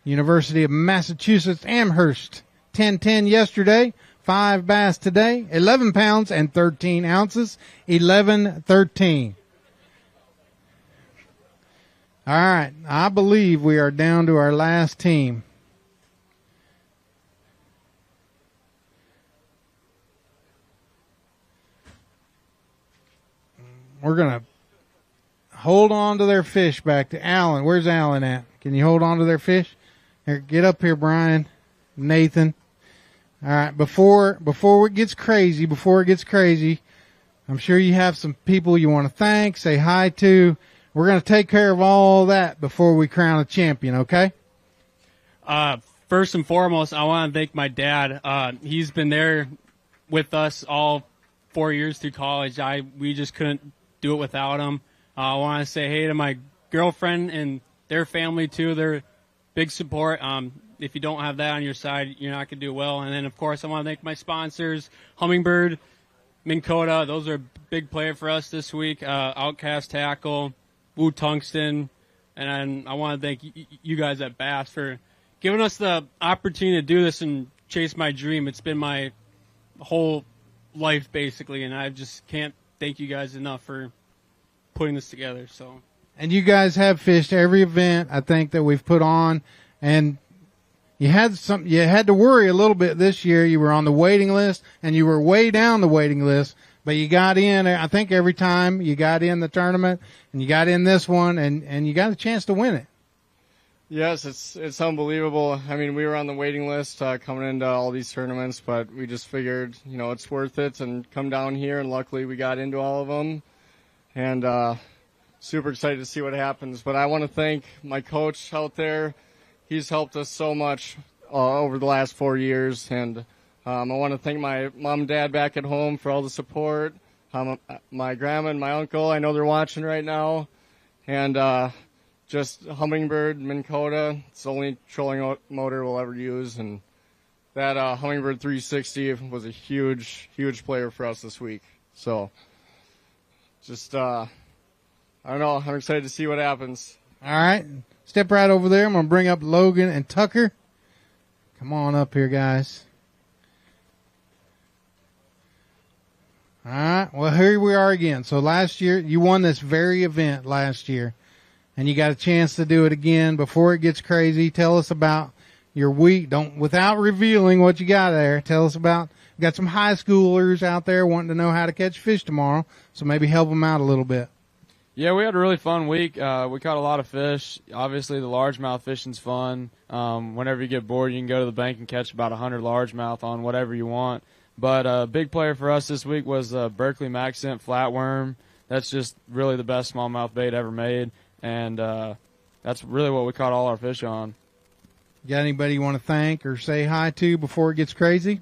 University of Massachusetts Amherst, 10-10 yesterday, 5 bass today, 11 pounds and 13 ounces, 11-13. All right, I believe we are down to our last team. We're going to hold on to their fish back to Alan. Where's Alan at? Can you hold on to their fish? Here, get up here, Brian, Nathan. All right, before it gets crazy, I'm sure you have some people you want to thank, say hi to. We're going to take care of all that before we crown a champion, okay? First and foremost, I want to thank my dad. He's been there with us all 4 years through college. We just couldn't do it without him. I want to say hey to my girlfriend and their family, too. They're big support. If you don't have that on your side, you're not going to do well. And then, of course, I want to thank my sponsors, Hummingbird, Minn Kota. Those are a big player for us this week. Outcast Tackle, Woo Tungsten. And I want to thank you guys at B.A.S.S for giving us the opportunity to do this and chase my dream. It's been my whole life, basically, and I just can't thank you guys enough for putting this together. So, and you guys have fished every event I think that we've put on, and you had to worry a little bit this year. You were on the waiting list, and you were way down the waiting list, but you got in. I think every time you got in the tournament, and you got in this one, and you got a chance to win it. Yes, it's unbelievable. I mean, we were on the waiting list coming into all these tournaments, but we just figured, it's worth it and come down here, and luckily we got into all of them. And super excited to see what happens. But I want to thank my coach out there. He's helped us so much over the last 4 years. And I want to thank my mom and dad back at home for all the support. My grandma and my uncle, I know they're watching right now. And just Hummingbird, Minn Kota, it's the only trolling motor we'll ever use. And that Hummingbird 360 was a huge, huge player for us this week. So just, I don't know, I'm excited to see what happens. All right. Step right over there. I'm going to bring up Logan and Tucker. Come on up here, guys. All right. Well, here we are again. So last year, you won this very event last year, and you got a chance to do it again. Before it gets crazy, tell us about your week. Without revealing what you got there, tell us about, we got some high schoolers out there wanting to know how to catch fish tomorrow, so maybe help them out a little bit. Yeah, we had a really fun week. We caught a lot of fish. Obviously, the largemouth fishing's fun. Whenever you get bored, you can go to the bank and catch about 100 largemouth on whatever you want. But a big player for us this week was Berkeley Maxent flatworm. That's just really the best smallmouth bait ever made, and that's really what we caught all our fish on. You got anybody you want to thank or say hi to before it gets crazy?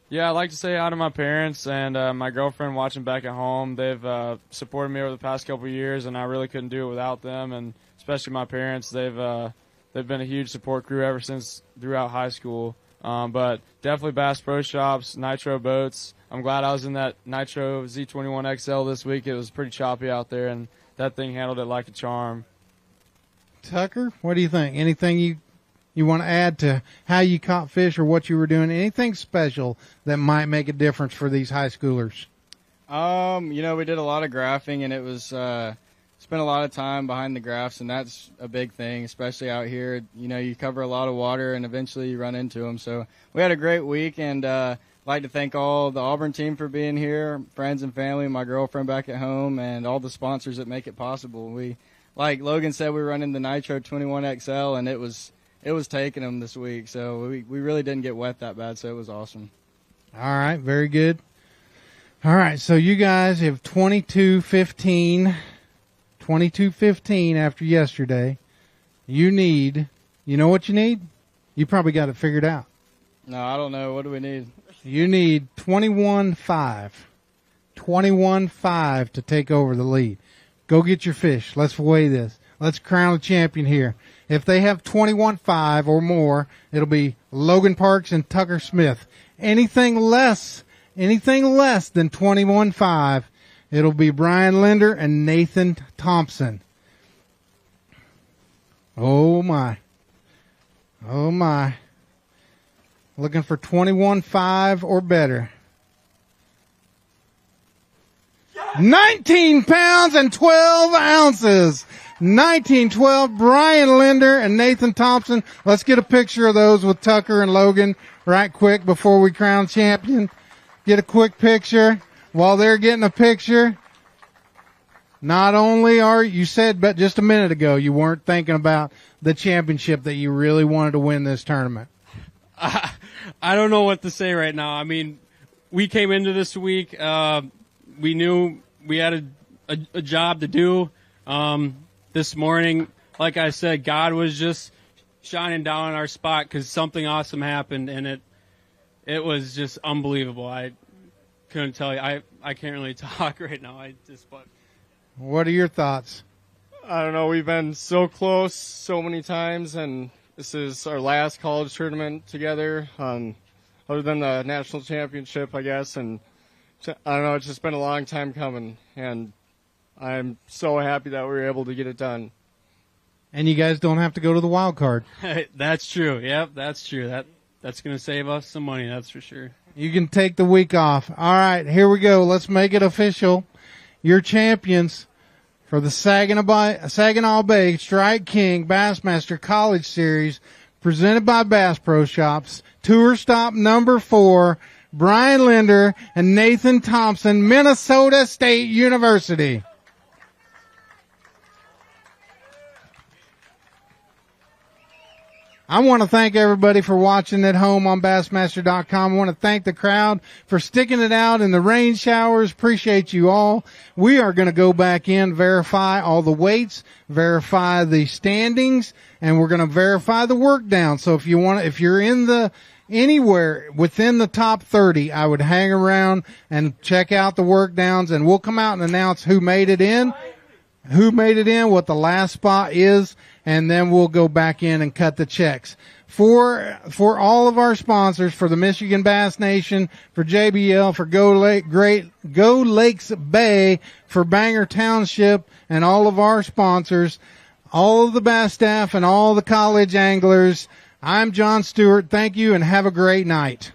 Yeah, I'd like to say hi to my parents and my girlfriend watching back at home. They've supported me over the past couple of years, and I really couldn't do it without them. And especially my parents, they've been a huge support crew ever since throughout high school. But definitely Bass Pro Shops, Nitro Boats. I'm glad I was in that Nitro Z21 XL this week. It was pretty choppy out there, and that thing handled it like a charm. Tucker, what do you think? Anything you want to add to how you caught fish or what you were doing? Anything special that might make a difference for these high schoolers? We did a lot of graphing, and it was spent a lot of time behind the graphs, and that's a big thing, especially out here. You cover a lot of water, and eventually you run into them. So we had a great week, and I'd like to thank all the Auburn team for being here, friends and family, my girlfriend back at home, and all the sponsors that make it possible. We, like Logan said, we were running the Nitro 21 XL, and it was taking them this week, so we really didn't get wet that bad, so it was awesome. All right, very good. All right, so you guys have 22-15 after yesterday. You know what you need? You probably got it figured out. No, I don't know. What do we need? You need 21-5. 21-5 to take over the lead. Go get your fish. Let's weigh this. Let's crown a champion here. If they have 21.5 or more, it'll be Logan Parks and Tucker Smith. Anything less than 21.5, it'll be Brian Linder and Nathan Thompson. Oh my. Oh my. Looking for 21.5 or better. 19 pounds and 12 ounces. 1912, Brian Linder and Nathan Thompson. Let's get a picture of those with Tucker and Logan right quick before we crown champion. Get a quick picture. While they're getting a picture, not only are you said, but just a minute ago, you weren't thinking about the championship that you really wanted to win this tournament. I don't know what to say right now. I mean, we came into this week, we knew we had a job to do. This morning, like I said, God was just shining down on our spot because something awesome happened, and it was just unbelievable. I couldn't tell you. I can't really talk right now. But what are your thoughts? I don't know. We've been so close so many times, and this is our last college tournament together, other than the national championship, I guess. And I don't know. It's just been a long time coming, and I'm so happy that we were able to get it done. And you guys don't have to go to the wild card. That's true. Yep, that's true. That's going to save us some money, that's for sure. You can take the week off. All right, here we go. Let's make it official. Your champions for the Saginaw Bay Strike King Bassmaster College Series, presented by Bass Pro Shops, Tour Stop number 4, Brian Linder and Nathan Thompson, Minnesota State University. I want to thank everybody for watching at home on Bassmaster.com. I want to thank the crowd for sticking it out in the rain showers. Appreciate you all. We are going to go back in, verify all the weights, verify the standings, and we're going to verify the work down. So if you're in anywhere within the top 30, I would hang around and check out the work downs, and we'll come out and announce who made it in, what the last spot is, and then we'll go back in and cut the checks. For all of our sponsors, for the Michigan Bass Nation, for JBL, for Go Lakes Bay, for Bangor Township, and all of our sponsors, all of the bass staff and all the college anglers, I'm John Stewart. Thank you and have a great night.